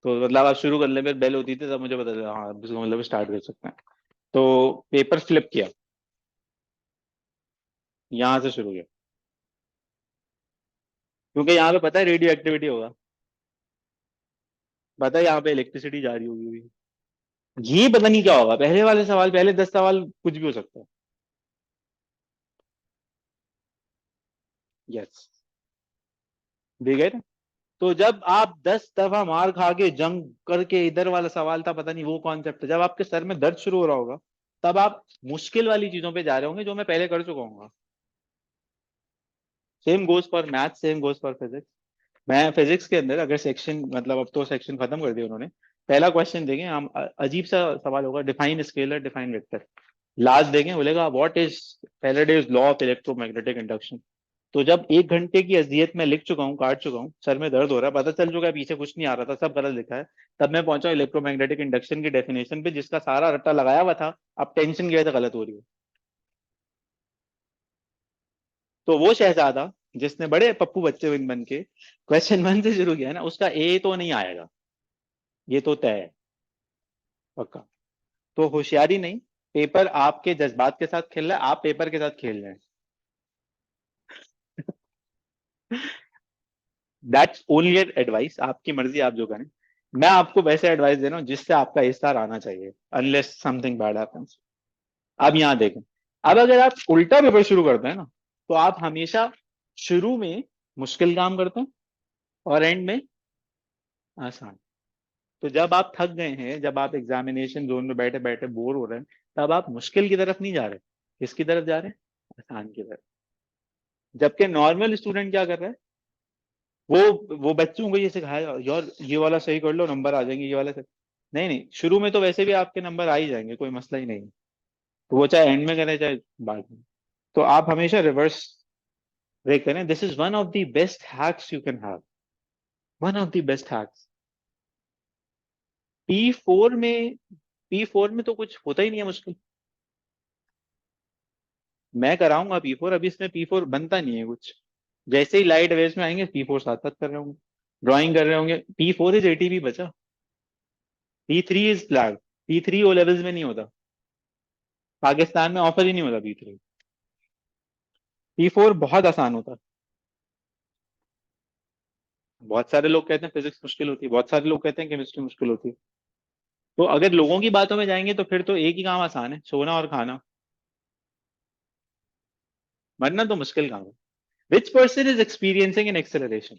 तो मतलब आप शुरू कर ले, फिर बेल होती थी तब मुझे पता चला, हाँ अब इसको मतलब स्टार्ट कर सकते हैं। तो पेपर फ्लिप किया, यहाँ से शुरू किया, क्योंकि यहाँ पे पता है रेडियो एक्टिविटी होगा, पता है यहाँ पे इलेक्ट्रिसिटी जारी होगी। ये पता नहीं क्या होगा, पहले वाले सवाल, पहले 10 सवाल कुछ भी हो सकता है। यस, ठीक है ना? तो जब आप 10 दफा मार खा के जंग करके, इधर वाला सवाल था पता नहीं वो कॉन्सेप्ट, जब आपके सर में दर्द शुरू हो रहा होगा, तब आप मुश्किल वाली चीजों पे जा रहे होंगे जो मैं पहले कर चुका हूँ। Same goes for math, same goes for physics. मैं फिजिक्स के अंदर अगर सेक्शन, मतलब अब तो सेक्शन खत्म कर दिया उन्होंने, पहला क्वेश्चन देखें हम, अजीब सा सवाल होगा, define scalar define vector. Last देखें, बोलेगा what is Faraday's law of electromagnetic induction. तो जब 1 घंटे की अजियत मैं लिख चुका हूँ, काट चुका हूँ, सर में दर्द हो रहा है, पता चल चुका है पीछे कुछ नहीं आ रहा था, सब गलत लिखा है, तब मैं पहुंचा इलेक्ट्रोमैग्नेटिक इंडक्शन की डेफिनेशन पे, जिसका सारा रट्टा लगाया हुआ था, अब टेंशन की वजह से गलत हो रही है। तो वो शहजादा जिसने बड़े पप्पू बच्चे बन के क्वेश्चन 1 से शुरू किया है ना, उसका ए तो नहीं आएगा, ये तो तय है, पक्का। तो होशियारी नहीं, पेपर आपके जज्बात के साथ खेल रहा है, आप पेपर के साथ खेल रहे हैं। दैट्स ओनली एडवाइस, आपकी मर्जी, आप जो करें। मैं आपको वैसे एडवाइस दे रहा हूँ जिससे आपका ए स्टार आना चाहिए, अनलेस समथिंग बैड हैपेंस। अब यहाँ देखें, अब अगर आप उल्टा पेपर शुरू करते हैं ना, तो आप हमेशा शुरू में मुश्किल काम करते हैं और एंड में आसान। तो जब आप थक गए हैं, जब आप एग्जामिनेशन जोन में बैठे बैठे बोर हो रहे हैं, तब आप मुश्किल की तरफ नहीं जा रहे, किसकी तरफ जा रहे हैं, आसान की तरफ। जबकि नॉर्मल स्टूडेंट क्या कर रहा है, वो बच्चों को ये सिखाया यार ये वाला सही कर लो नंबर आ जाएंगे, ये वाला सही। नहीं नहीं, शुरू में तो वैसे भी आपके नंबर आ ही जाएंगे, कोई मसला ही नहीं है। तो वो चाहे एंड में करें चाहे बाद में। तो आप हमेशा रिवर्स ब्रेक करें, this is one of the best hacks you can have, one of the best hacks. P four में तो कुछ होता ही नहीं है मुश्किल। मैं कराऊंगा P4, अभी इसमें P4 बनता नहीं है कुछ। जैसे ही लाइट वेव्स में आएंगे P4 साथ साथ कर रहे होंगे, ड्राइंग कर रहे होंगे। P4 इज ATP बचा, P3 is flag. P3 O levels में नहीं होता, पाकिस्तान में ऑफर ही नहीं होता P3। P4 बहुत आसान होता है। बहुत सारे लोग कहते हैं फिजिक्स मुश्किल होती है, बहुत सारे लोग कहते हैं केमिस्ट्री मुश्किल होती है। तो अगर लोगों की बातों में जाएंगे तो फिर तो एक ही काम आसान है, सोना और खाना, मरना तो मुश्किल काम है। Which person is experiencing in acceleration,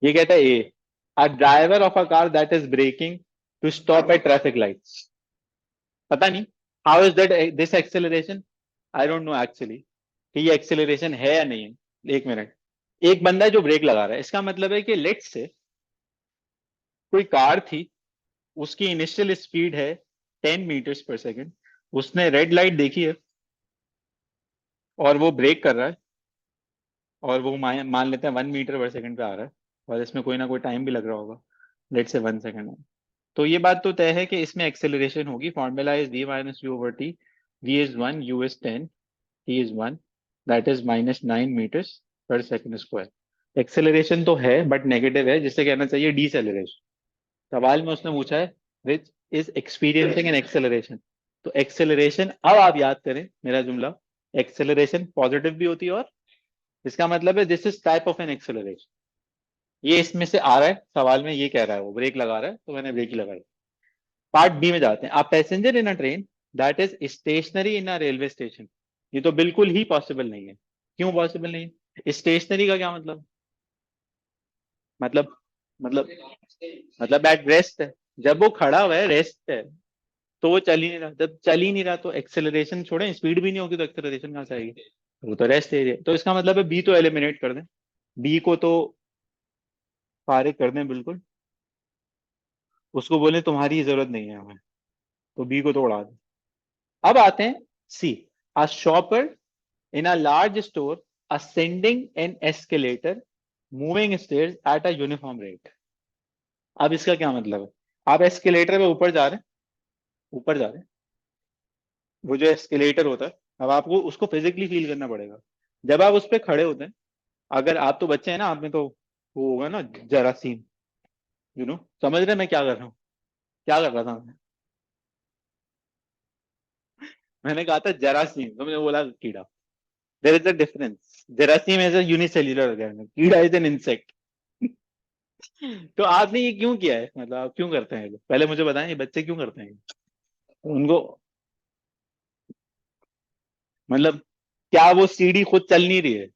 ये कहता है A, a driver of a car that is braking to stop at traffic lights. पता नहीं how is that this acceleration, I don't know actually कि ये एक्सेलरेशन है या नहीं है। 1 मिनट, एक बंदा है जो ब्रेक लगा रहा है, इसका मतलब है कि लेट्स से कोई कार थी, उसकी इनिशियल स्पीड है 10 मीटर्स पर सेकेंड, उसने रेड लाइट देखी है और वो ब्रेक कर रहा है, और वो मान लेते हैं 1 मीटर पर सेकेंड पे आ रहा है, और इसमें कोई ना कोई टाइम भी लग रहा होगा, लेट्स से 1 सेकेंड। तो ये बात तो तय है कि इसमें एक्सेलरेशन होगी, formula is v-u/t, v is 1, u is 10, t is 1, that is -9 metres per second square. Acceleration तो है बट नेगेटिव है, जिससे कहना चाहिए डीसेलरेशन। सवाल में उसने पूछा है which is experiencing an acceleration. तो एक्सेलरेशन, अब आप याद करें मेरा जुमला, एक्सेलरेशन पॉजिटिव भी होती है, और इसका मतलब है this is type of an acceleration. ये इसमें से आ रहा है, सवाल में ये कह रहा है, वो ब्रेक लगा रहा है तो मैंने ब्रेक ही लगाई। पार्ट बी में जाते हैं, आप passenger in a train that is stationary in a railway station. ये तो बिल्कुल ही पॉसिबल नहीं है। क्यों पॉसिबल नहीं है, स्टेशनरी का क्या मतलब, मतलब मतलब मतलब एट रेस्ट है, जब वो खड़ा हुआ है रेस्ट है, तो वो चल ही नहीं रहा। जब चल ही नहीं रहा तो एक्सेलरेशन छोड़े, स्पीड भी नहीं होगी तो एक्सेलरेशन कहाँ से आएगी, वो तो रेस्ट एरिया। तो इसका मतलब है बी तो एलिमिनेट कर दें, बी को तो फारिग कर दें बिल्कुल, उसको बोले तुम्हारी जरूरत नहीं है हमें, तो बी को तो उड़ा दें। अब आते हैं सी, अ shopper in a large store ascending an escalator moving stairs at a uniform rate। अब इसका क्या मतलब है, आप एस्केलेटर पे ऊपर जा रहे हैं, ऊपर जा रहे हैं, वो जो एस्केलेटर होता है, अब आपको उसको फिजिकली फील करना पड़ेगा। जब आप उस पर खड़े होते हैं, अगर आप तो बच्चे हैं ना, आप में तो वो होगा ना जरासीम, समझ रहे हैं मैं क्या कर रहा हूँ, क्या कर रहा था मैंने कहा था जरासीम, तुमने बोला कीड़ा। देयर इज अ डिफरेंस, जरासीम इज अ यूनिसेल्युलर ऑर्गेनिज्म, कीड़ा इज एन इंसेक्ट। तो आपने ये क्यों किया है, मतलब आप क्यों करते हैं ये लोग? पहले मुझे बताएं, ये बच्चे क्यों करते हैं उनको, मतलब क्या वो सीढ़ी खुद चल नहीं रही है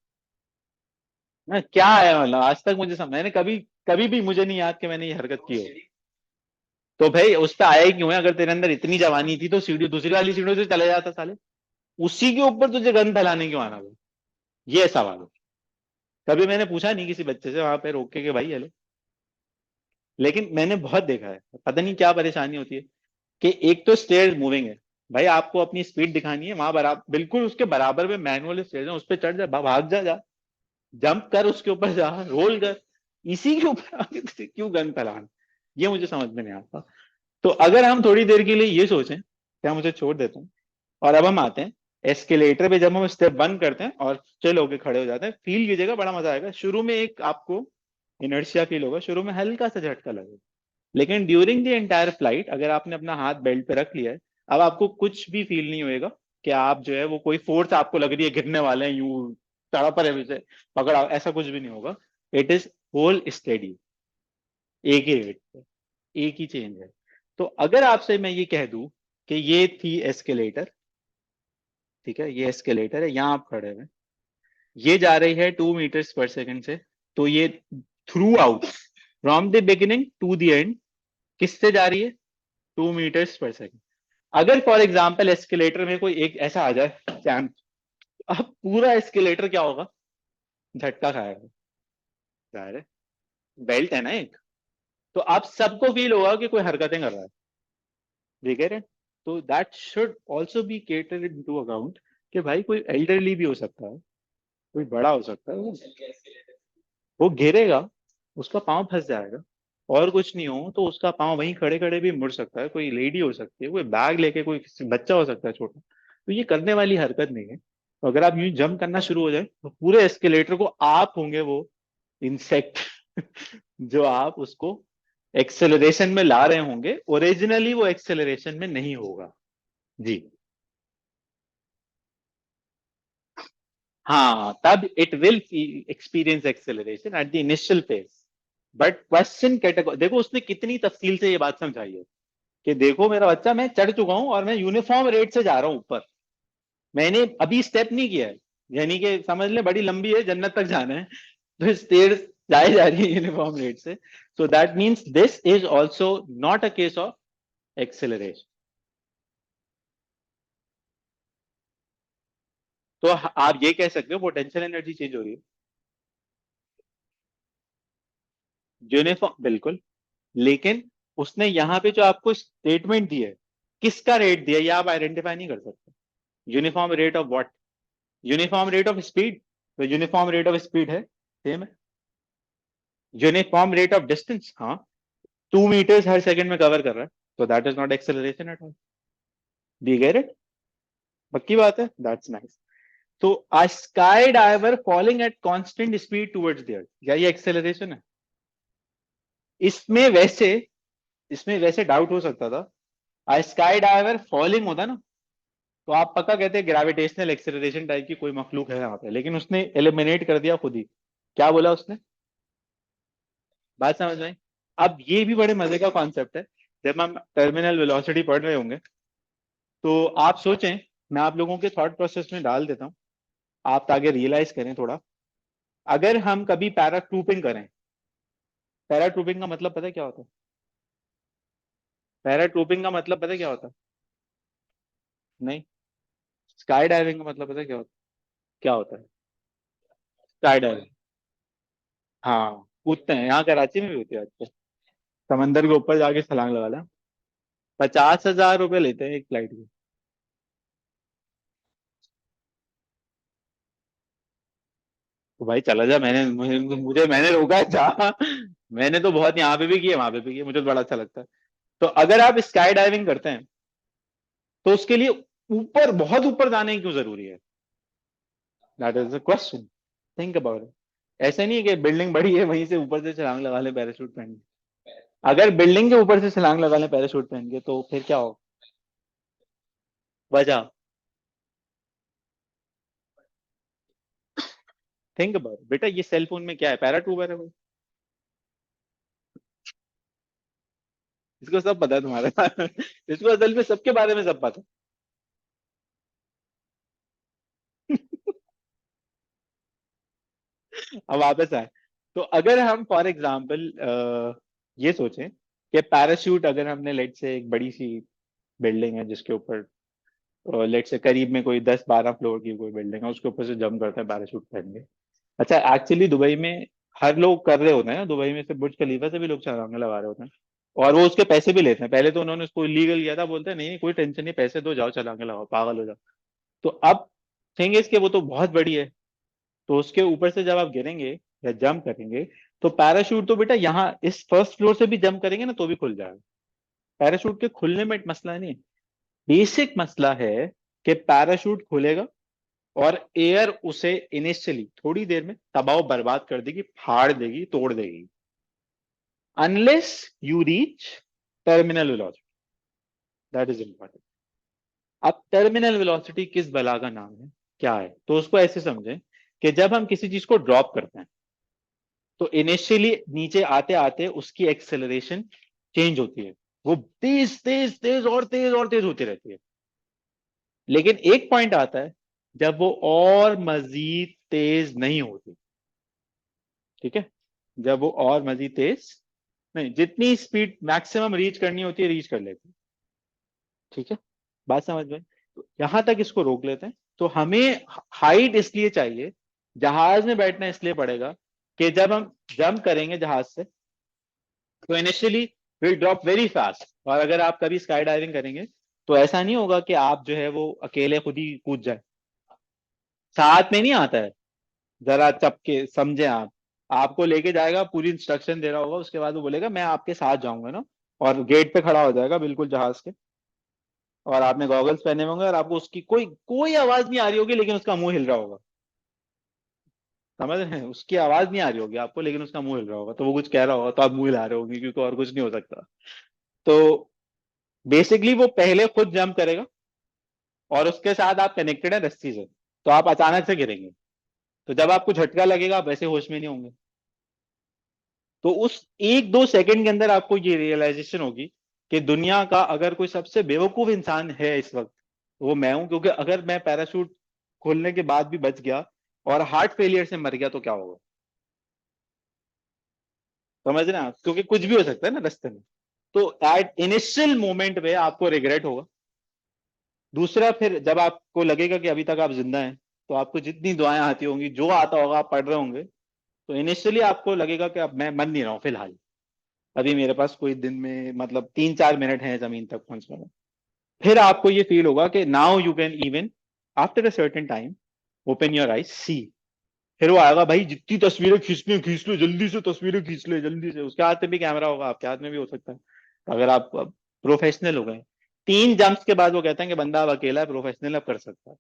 ना, क्या है, मतलब आज तक मुझे मैंने कभी कभी भी मुझे नहीं याद कि मैंने ये हरकत की हो। तो भाई उस पर आया ही क्यों है, अगर तेरे अंदर इतनी जवानी थी तो सीढ़ी दूसरी वाली सीढ़ियों से चले जाता साले, उसी के ऊपर तुझे गन फैलाने क्यों आना भाई, ये सवाल है। कभी मैंने पूछा नहीं किसी बच्चे से वहां पे रोक के कि भाई हेलो, लेकिन मैंने बहुत देखा है, पता नहीं क्या परेशानी होती है कि एक तो स्टेयर मूविंग है, भाई आपको अपनी स्पीड दिखानी है, वहां बराबर बिल्कुल उसके बराबर में मैनुअल स्टेयर है, उस पर चढ़ जा, भाग जा, जंप कर उसके ऊपर, जा रोल कर, इसी के ऊपर आगे से क्यों गन फैलाना, ये मुझे समझ में नहीं आता। तो अगर हम थोड़ी देर के लिए ये सोचें कि हम उसे छोड़ देते हैं, और अब हम आते हैं एस्केलेटर पे, जब हम स्टेप 1 करते हैं और चिल होके खड़े हो जाते हैं, फील कीजिएगा बड़ा मजा आएगा। शुरू में एक आपको इनर्शिया फील होगा, शुरू में हल्का सा झटका लगेगा, लेकिन ड्यूरिंग द एंटायर फ्लाइट अगर आपने अपना हाथ बेल्ट पे रख लिया है, अब आपको कुछ भी फील नहीं होएगा कि आप जो है वो कोई फोर्स आपको लग रही है, गिरने वाले हैं, यूं तड़प रहे वैसे पकड़ा, ऐसा कुछ भी नहीं होगा। इट इज होल स्टेडी, एक ही रेट पे, एक ही चेंज है। तो अगर आपसे मैं ये कह दूं कि ये थी एस्केलेटर, ठीक है, ये एस्केलेटर है, यहाँ आप खड़े हैं, ये जा रही है 2 मीटर्स पर सेकंड से, तो ये throughout from the beginning to the end किससे जा रही है, 2 मीटर्स पर सेकंड। अगर फॉर एग्जाम्पल एस्केलेटर में कोई एक ऐसा आ जाए चैम्प, अब पूरा एस्केलेटर क्या होगा, झटका खाएगा, जाहिर है, बेल्ट है ना एक, तो आप सबको फील होगा कि कोई हरकतें कर रहा है, ठीक है। तो that should also be cater in to account कि भाई कोई एल्डरली भी हो सकता है, कोई बड़ा हो सकता है, वो गिरेगा, उसका पाँव फंस जाएगा, और कुछ नहीं हो तो उसका पाँव वहीं खड़े खड़े भी मुड़ सकता है, कोई लेडी हो सकती है, कोई बैग लेके, कोई बच्चा हो सकता है छोटा, तो ये करने वाली हरकत नहीं है। तो अगर आप यूं जंप करना शुरू हो जाए तो पूरे एस्केलेटर को आप होंगे वो इंसेक्ट जो आप उसको एक्सेलरेशन में ला रहे होंगे, ओरिजिनली वो एक्सेलरेशन में नहीं होगा। जी हाँ, तब it will experience acceleration at the initial phase. But question category देखो, उसने कितनी तफसील से ये बात समझाई है कि देखो मेरा बच्चा, मैं चढ़ चुका हूं और मैं यूनिफॉर्म रेट से जा रहा हूं ऊपर, मैंने अभी स्टेप नहीं किया है, यानी कि समझ ले बड़ी लंबी है, जन्नत तक जाना है, तो स्टेयर्स जाए जा रही है यूनिफॉर्म रेट से। So that means this is also not a case of acceleration. तो आप ये कह सकते हो पोटेंशियल एनर्जी चेंज हो रही है, यूनिफॉर्म बिल्कुल, लेकिन उसने यहाँ पे जो आपको स्टेटमेंट दी है, किसका रेट दिया ये आप आइडेंटिफाई नहीं कर सकते। Uniform rate of what, uniform rate of speed, तो यूनिफॉर्म रेट ऑफ स्पीड है, सेम है। यूनिफॉर्म रेट ऑफ डिस्टेंस, हाँ, 2 मीटर्स हर सेकंड में कवर कर रहा है, तो that is not acceleration at all. दी गेट इट, पक्की बात है, दैट्स नाइस। तो a sky diver falling at constant speed towards the earth, क्या ये एक्सेलरेशन है? इसमें वैसे इसमें वैसे डाउट हो सकता था, अ स्काई डाइवर फॉलिंग होता ना, तो आप पक्का कहते हैं ग्रेविटेशनल एक्सेलरेशन टाइप की कोई मखलूक है यहाँ पे, लेकिन उसने एलिमिनेट कर दिया खुद ही। क्या बोला उसने, बात समझ में आई? अब ये भी बड़े मजे का कॉन्सेप्ट है, जब हम टर्मिनल वेलोसिटी पढ़ रहे होंगे, तो आप सोचें, मैं आप लोगों के थॉट प्रोसेस में डाल देता हूँ, आप ताकि रियलाइज करें थोड़ा। अगर हम कभी पैराट्रूपिंग करें, पैराट्रूपिंग का मतलब पता है क्या होता है? पैराट्रूपिंग का मतलब पता है क्या होता है? नहीं, स्काई डाइविंग का मतलब पता है क्या होता है? क्या होता है स्काई डाइविंग? हाँ, कूदते हैं, यहाँ कराची में भी होती है आजकल, समंदर के ऊपर जाके छलांग लगा लें, 50,000 रुपये लेते हैं एक फ्लाइट के। तो भाई चला जा, मैंने रोका है जा, मैंने तो बहुत यहाँ पे भी किया, वहां पे भी किया, मुझे तो बड़ा अच्छा लगता है। तो अगर आप स्काई डाइविंग करते हैं, तो उसके लिए ऊपर, बहुत ऊपर जाने की क्यों जरूरी है? That is the question, think about it. ऐसे नहीं है कि बिल्डिंग बड़ी है वहीं से ऊपर से छलांग लगा ले पैराशूट पहन के, अगर बिल्डिंग के ऊपर से छलांग लगा ले पैराशूट पहन के, तो फिर क्या हो वजह? थिंक अबाउट बेटा, ये सेल फोन में क्या है, पैराट्यूबर है वो, इसको सब पता है तुम्हारे इसको असल में सबके बारे में सब पता है। अब वापस आए, तो अगर हम फॉर एग्जाम्पल ये सोचें कि पैराशूट, अगर हमने लेट से एक बड़ी सी बिल्डिंग है जिसके ऊपर लेट से करीब में कोई 10-12 फ्लोर की कोई बिल्डिंग है, उसके ऊपर से जंप करते हैं पैराशूट पहन के। अच्छा, एक्चुअली दुबई में हर लोग कर रहे होते हैं ना, दुबई में से बुर्ज खलीफा से भी लोग छलांगे लगा रहे होते हैं, और वो उसके पैसे भी लेते हैं। पहले तो उन्होंने उसको इलीगल किया था, बोलते हैं नहीं नहीं कोई टेंशन नहीं, पैसे दो, जाओ छलांगे लगाओ, पागल हो जाओ। तो अब थिंग इज कि वो तो बहुत बड़ी है, तो उसके ऊपर से जब आप गिरेंगे या जंप करेंगे, तो पैराशूट तो बेटा यहाँ इस फर्स्ट फ्लोर से भी जंप करेंगे ना तो भी खुल जाएगा। पैराशूट के खुलने में मसला नहीं है, बेसिक मसला है कि पैराशूट खुलेगा और एयर उसे इनिशियली थोड़ी देर में तबाह बर्बाद कर देगी, फाड़ देगी, तोड़ देगी, unless you reach terminal velocity. That is important. अब टर्मिनल वेलोसिटी किस बला का नाम है, क्या है, तो उसको ऐसे समझें कि जब हम किसी चीज को ड्रॉप करते हैं तो इनिशियली नीचे आते आते उसकी एक्सेलरेशन चेंज होती है, वो तेज तेज तेज और तेज होती रहती है। लेकिन एक पॉइंट आता है जब वो और मजीद तेज नहीं होती। ठीक है, जब वो और मजीद तेज नहीं, जितनी स्पीड मैक्सिमम रीच करनी होती है रीच कर लेती है। ठीक है, बात समझ में। तो यहां तक इसको रोक लेते हैं। तो हमें हाइट इसलिए चाहिए, जहाज में बैठना इसलिए पड़ेगा कि जब हम जंप करेंगे जहाज से तो initially will drop very fast. और अगर आप कभी स्काई डाइविंग करेंगे तो ऐसा नहीं होगा कि आप जो है वो अकेले खुद ही कूद जाए, साथ में नहीं आता है। जरा चपके समझे आप, आपको लेके जाएगा, पूरी इंस्ट्रक्शन दे रहा होगा, उसके बाद वो बोलेगा मैं आपके साथ जाऊंगा ना, और गेट पे खड़ा हो जाएगा बिल्कुल जहाज के, और आपने गॉगल्स पहने होंगे और आपको उसकी कोई कोई आवाज नहीं आ रही होगी, लेकिन उसका मुंह हिल रहा होगा। समझ रहे हैं, उसकी आवाज नहीं आ रही होगी आपको, लेकिन उसका मुंह हिल रहा होगा, तो वो कुछ कह रहा होगा तो आप मुंह हिला रहे होंगे, क्योंकि और कुछ नहीं हो सकता। तो बेसिकली वो पहले खुद जंप करेगा और उसके साथ आप कनेक्टेड है रस्सी से, तो आप अचानक से गिरेंगे, तो जब आपको झटका लगेगा आप वैसे होश में नहीं होंगे। तो उस एक दो सेकंड के अंदर आपको ये रियलाइजेशन होगी कि दुनिया का अगर कोई सबसे बेवकूफ इंसान है इस वक्त, तो वो मैं हूं, क्योंकि अगर मैं पैराशूट खोलने के बाद भी बच गया और हार्ट फेलियर से मर गया तो क्या होगा। समझ रहे हैं आप, क्योंकि कुछ भी हो सकता है ना रास्ते में। तो एट इनिशियल मोमेंट में आपको रिग्रेट होगा। दूसरा, फिर जब आपको लगेगा कि अभी तक आप जिंदा हैं, तो आपको जितनी दुआएं आती होंगी, जो आता होगा आप पढ़ रहे होंगे, तो इनिशियली आपको लगेगा कि अब मैं मर नहीं रहा हूं फिलहाल, अभी मेरे पास कोई दिन में मतलब 3-4 मिनट है जमीन तक पहुंचने में। फिर आपको ये फील होगा कि now you can even after a certain time open your eyes सी। फिर वो आएगा, भाई जितनी तस्वीरें खींचनी है खींच लो, जल्दी से तस्वीरें खींच ले जल्दी से। उसके हाथ में भी कैमरा होगा, आपके हाथ में भी हो सकता है, अगर आप प्रोफेशनल हो गए। 3 जंप्स के बाद वो कहते हैं कि बंदा अब अकेला है, प्रोफेशनल अब कर सकता है,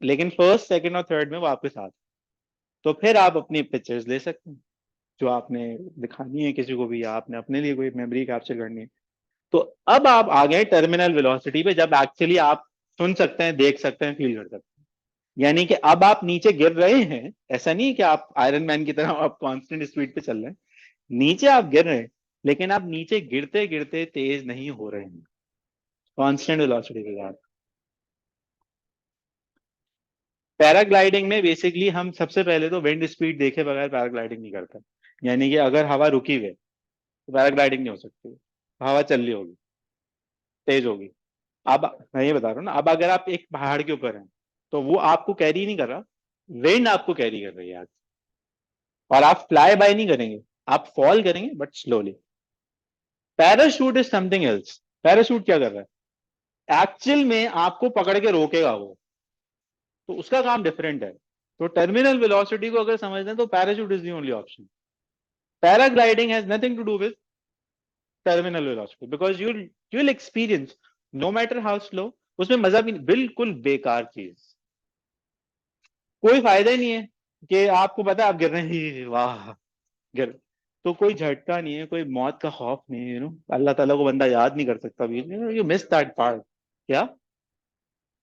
लेकिन फर्स्ट सेकंड और थर्ड में वो आपके साथ। तो फिर आप अपनी पिक्चर्स ले सकते हैं जो आपने दिखानी है किसी को भी, या आपने अपने लिए कोई मेमोरी कैप्चर करनी है। तो अब आप आ गए टर्मिनल वेलोसिटी पे, जब एक्चुअली आप सुन सकते हैं, देख सकते हैं, फील कर सकते हैं। यानी कि अब आप नीचे गिर रहे हैं, ऐसा नहीं है कि आप आयरन मैन की तरह आप कांस्टेंट स्पीड पे चल रहे हैं, नीचे आप गिर रहे हैं, लेकिन आप नीचे गिरते गिरते तेज नहीं हो रहे हैं, कांस्टेंट वेलोसिटी के साथ। पैराग्लाइडिंग में बेसिकली हम सबसे पहले तो विंड स्पीड देखे बगैर पैराग्लाइडिंग नहीं करते। यानी कि अगर हवा रुकी हुई है तो पैराग्लाइडिंग नहीं हो सकती, हवा चल रही होगी, तेज होगी। अब मैं ये बता रहा हूँ ना, अब अगर आप एक पहाड़ के ऊपर हैं तो वो आपको कैरी नहीं कर रहा, विंड आपको कैरी कर रही है आज। और आप फ्लाई बाय नहीं करेंगे, आप फॉल करेंगे but slowly. Parachute is something else. Parachute क्या कर रहा है, एक्चुअल में आपको पकड़ के रोकेगा वो, तो उसका काम डिफरेंट है। तो टर्मिनल वेलोसिटी को अगर समझते हैं तो parachute is the only option. Paragliding has nothing to do with terminal velocity, because you will experience no matter how slow, उसमें मजा भी नहीं, बिल्कुल बेकार चीज, कोई फायदा ही नहीं है। कि आपको पता है आप गिर रहे हैं, वाह गिर, तो कोई झटका नहीं है, कोई मौत का खौफ नहीं है, अल्लाह ताला को बंदा याद नहीं कर सकता भी, यू मिस दैट पार्ट। क्या,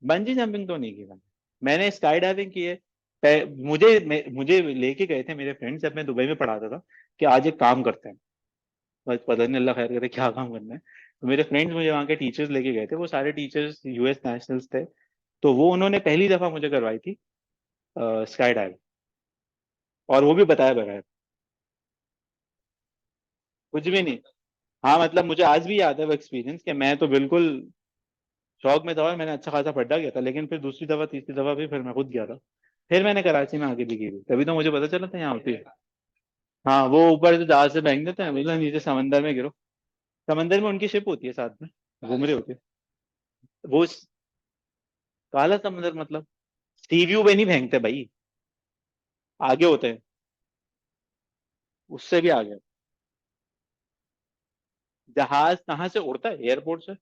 बंजी जंपिंग तो नहीं की मैंने स्काई डाइविंग की है। मुझे लेके गए थे मेरे फ्रेंड्स, जब मैं दुबई में पढ़ाता था, कि आज एक काम करते हैं, बस पता नहीं अल्लाह खैर करे क्या काम करना है। तो मेरे फ्रेंड्स मुझे वहाँ के टीचर्स लेके गए थे, वो सारे टीचर्स यूएस नेशनल्स थे। तो वो उन्होंने पहली दफा मुझे करवाई थी स्काई डाइव, और वो भी बताया बगैर, कुछ भी नहीं। हाँ मतलब मुझे आज भी याद है वो एक्सपीरियंस, कि मैं तो बिल्कुल शौक में था और मैंने अच्छा खासा पढ़ा गया था, लेकिन फिर दूसरी दफा तीसरी दफा भी फिर मैं खुद गया था। फिर मैंने कराची में आके भी की थी, तभी तो मुझे पता चला था यहाँ होती है। हाँ वो ऊपर से जहाज से फेंक देते हैं, बोला नीचे समंदर में गिरो। समंदर में उनकी शिप होती है साथ में, घूम रही होती है वो काला समंदर मतलब सी व्यू में नहीं फेंकते भाई, आगे होते हैं, उससे भी आगे। जहाज कहाँ से उड़ता है? एयरपोर्ट से।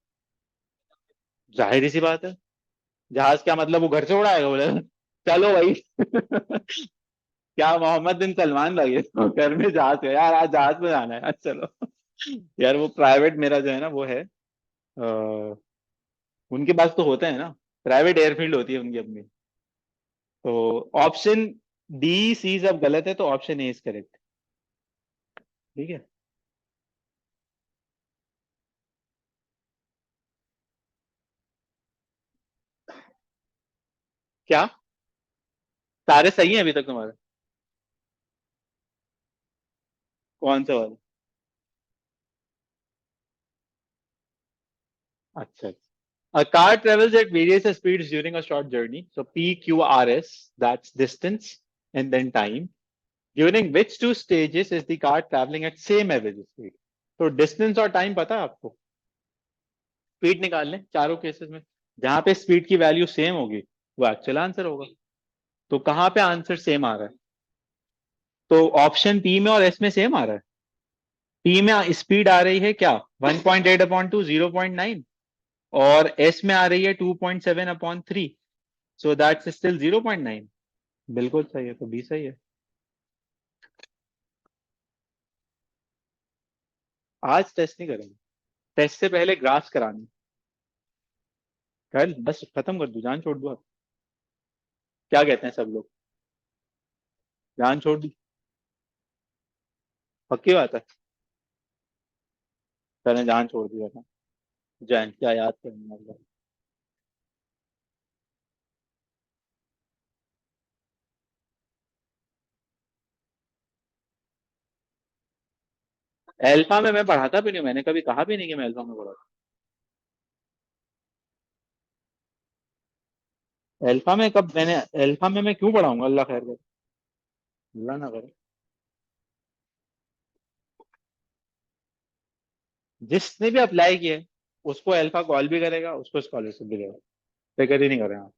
जाहिर सी बात है। जहाज क्या मतलब वो घर से उड़ाएगा बोले चलो भाई क्या मोहम्मद बिन सलमान लगे तो घर में जहाज है यार, आज जहाज में जाना है, आज चलो यार वो प्राइवेट मेरा जो है ना वो है, उनके पास तो होता है ना, प्राइवेट एयरफील्ड होती है उनकी अपनी। तो ऑप्शन डी सी सब गलत है, तो ऑप्शन ए इज करेक्ट। ठीक है। क्या? सारे सही हैं अभी तक तुम्हारे? कौन सा वाला? अच्छा। A car travels at various speeds during a short journey. So PQRS, that's distance and then time. During which two stages is the car traveling at same average speed? तो distance और time पता है आपको? स्पीड निकाल लें चारों केसेस में, जहां पे स्पीड की वैल्यू सेम होगी वो एक्चुअल आंसर होगा। तो कहाँ पे आंसर सेम आ रहा है? तो ऑप्शन पी में और एस में सेम आ रहा है। पी में स्पीड आ रही है क्या, 1.8/2, 0.9, और एस में आ रही है 2.7/3, सो दैट्स स्टिल 0.9। बिल्कुल सही है, तो बी सही है। आज टेस्ट नहीं करेंगे, टेस्ट से पहले ग्राफ्स करानी। कल बस खत्म कर दूं, जान छोड़ दूं अब? क्या कहते हैं सब लोग? जान छोड़ दी? पक्की बात है? मैंने जान छोड़ दिया था। जैन क्या याद करेंगे? एल्फा में मैं पढ़ाता भी नहीं हूं, मैंने कभी कहा भी नहीं कि मैं एल्फा में पढ़ा। एल्फा में कब मैंने, एल्फा में मैं क्यों पढ़ाऊंगा, अल्लाह खैर करे, अल्लाह ना करे। जिसने भी अप्लाई किया है, उसको एल्फा कॉल भी करेगा, उसको स्कॉलरशिप भी देगा। फिक्र ही नहीं करें आप।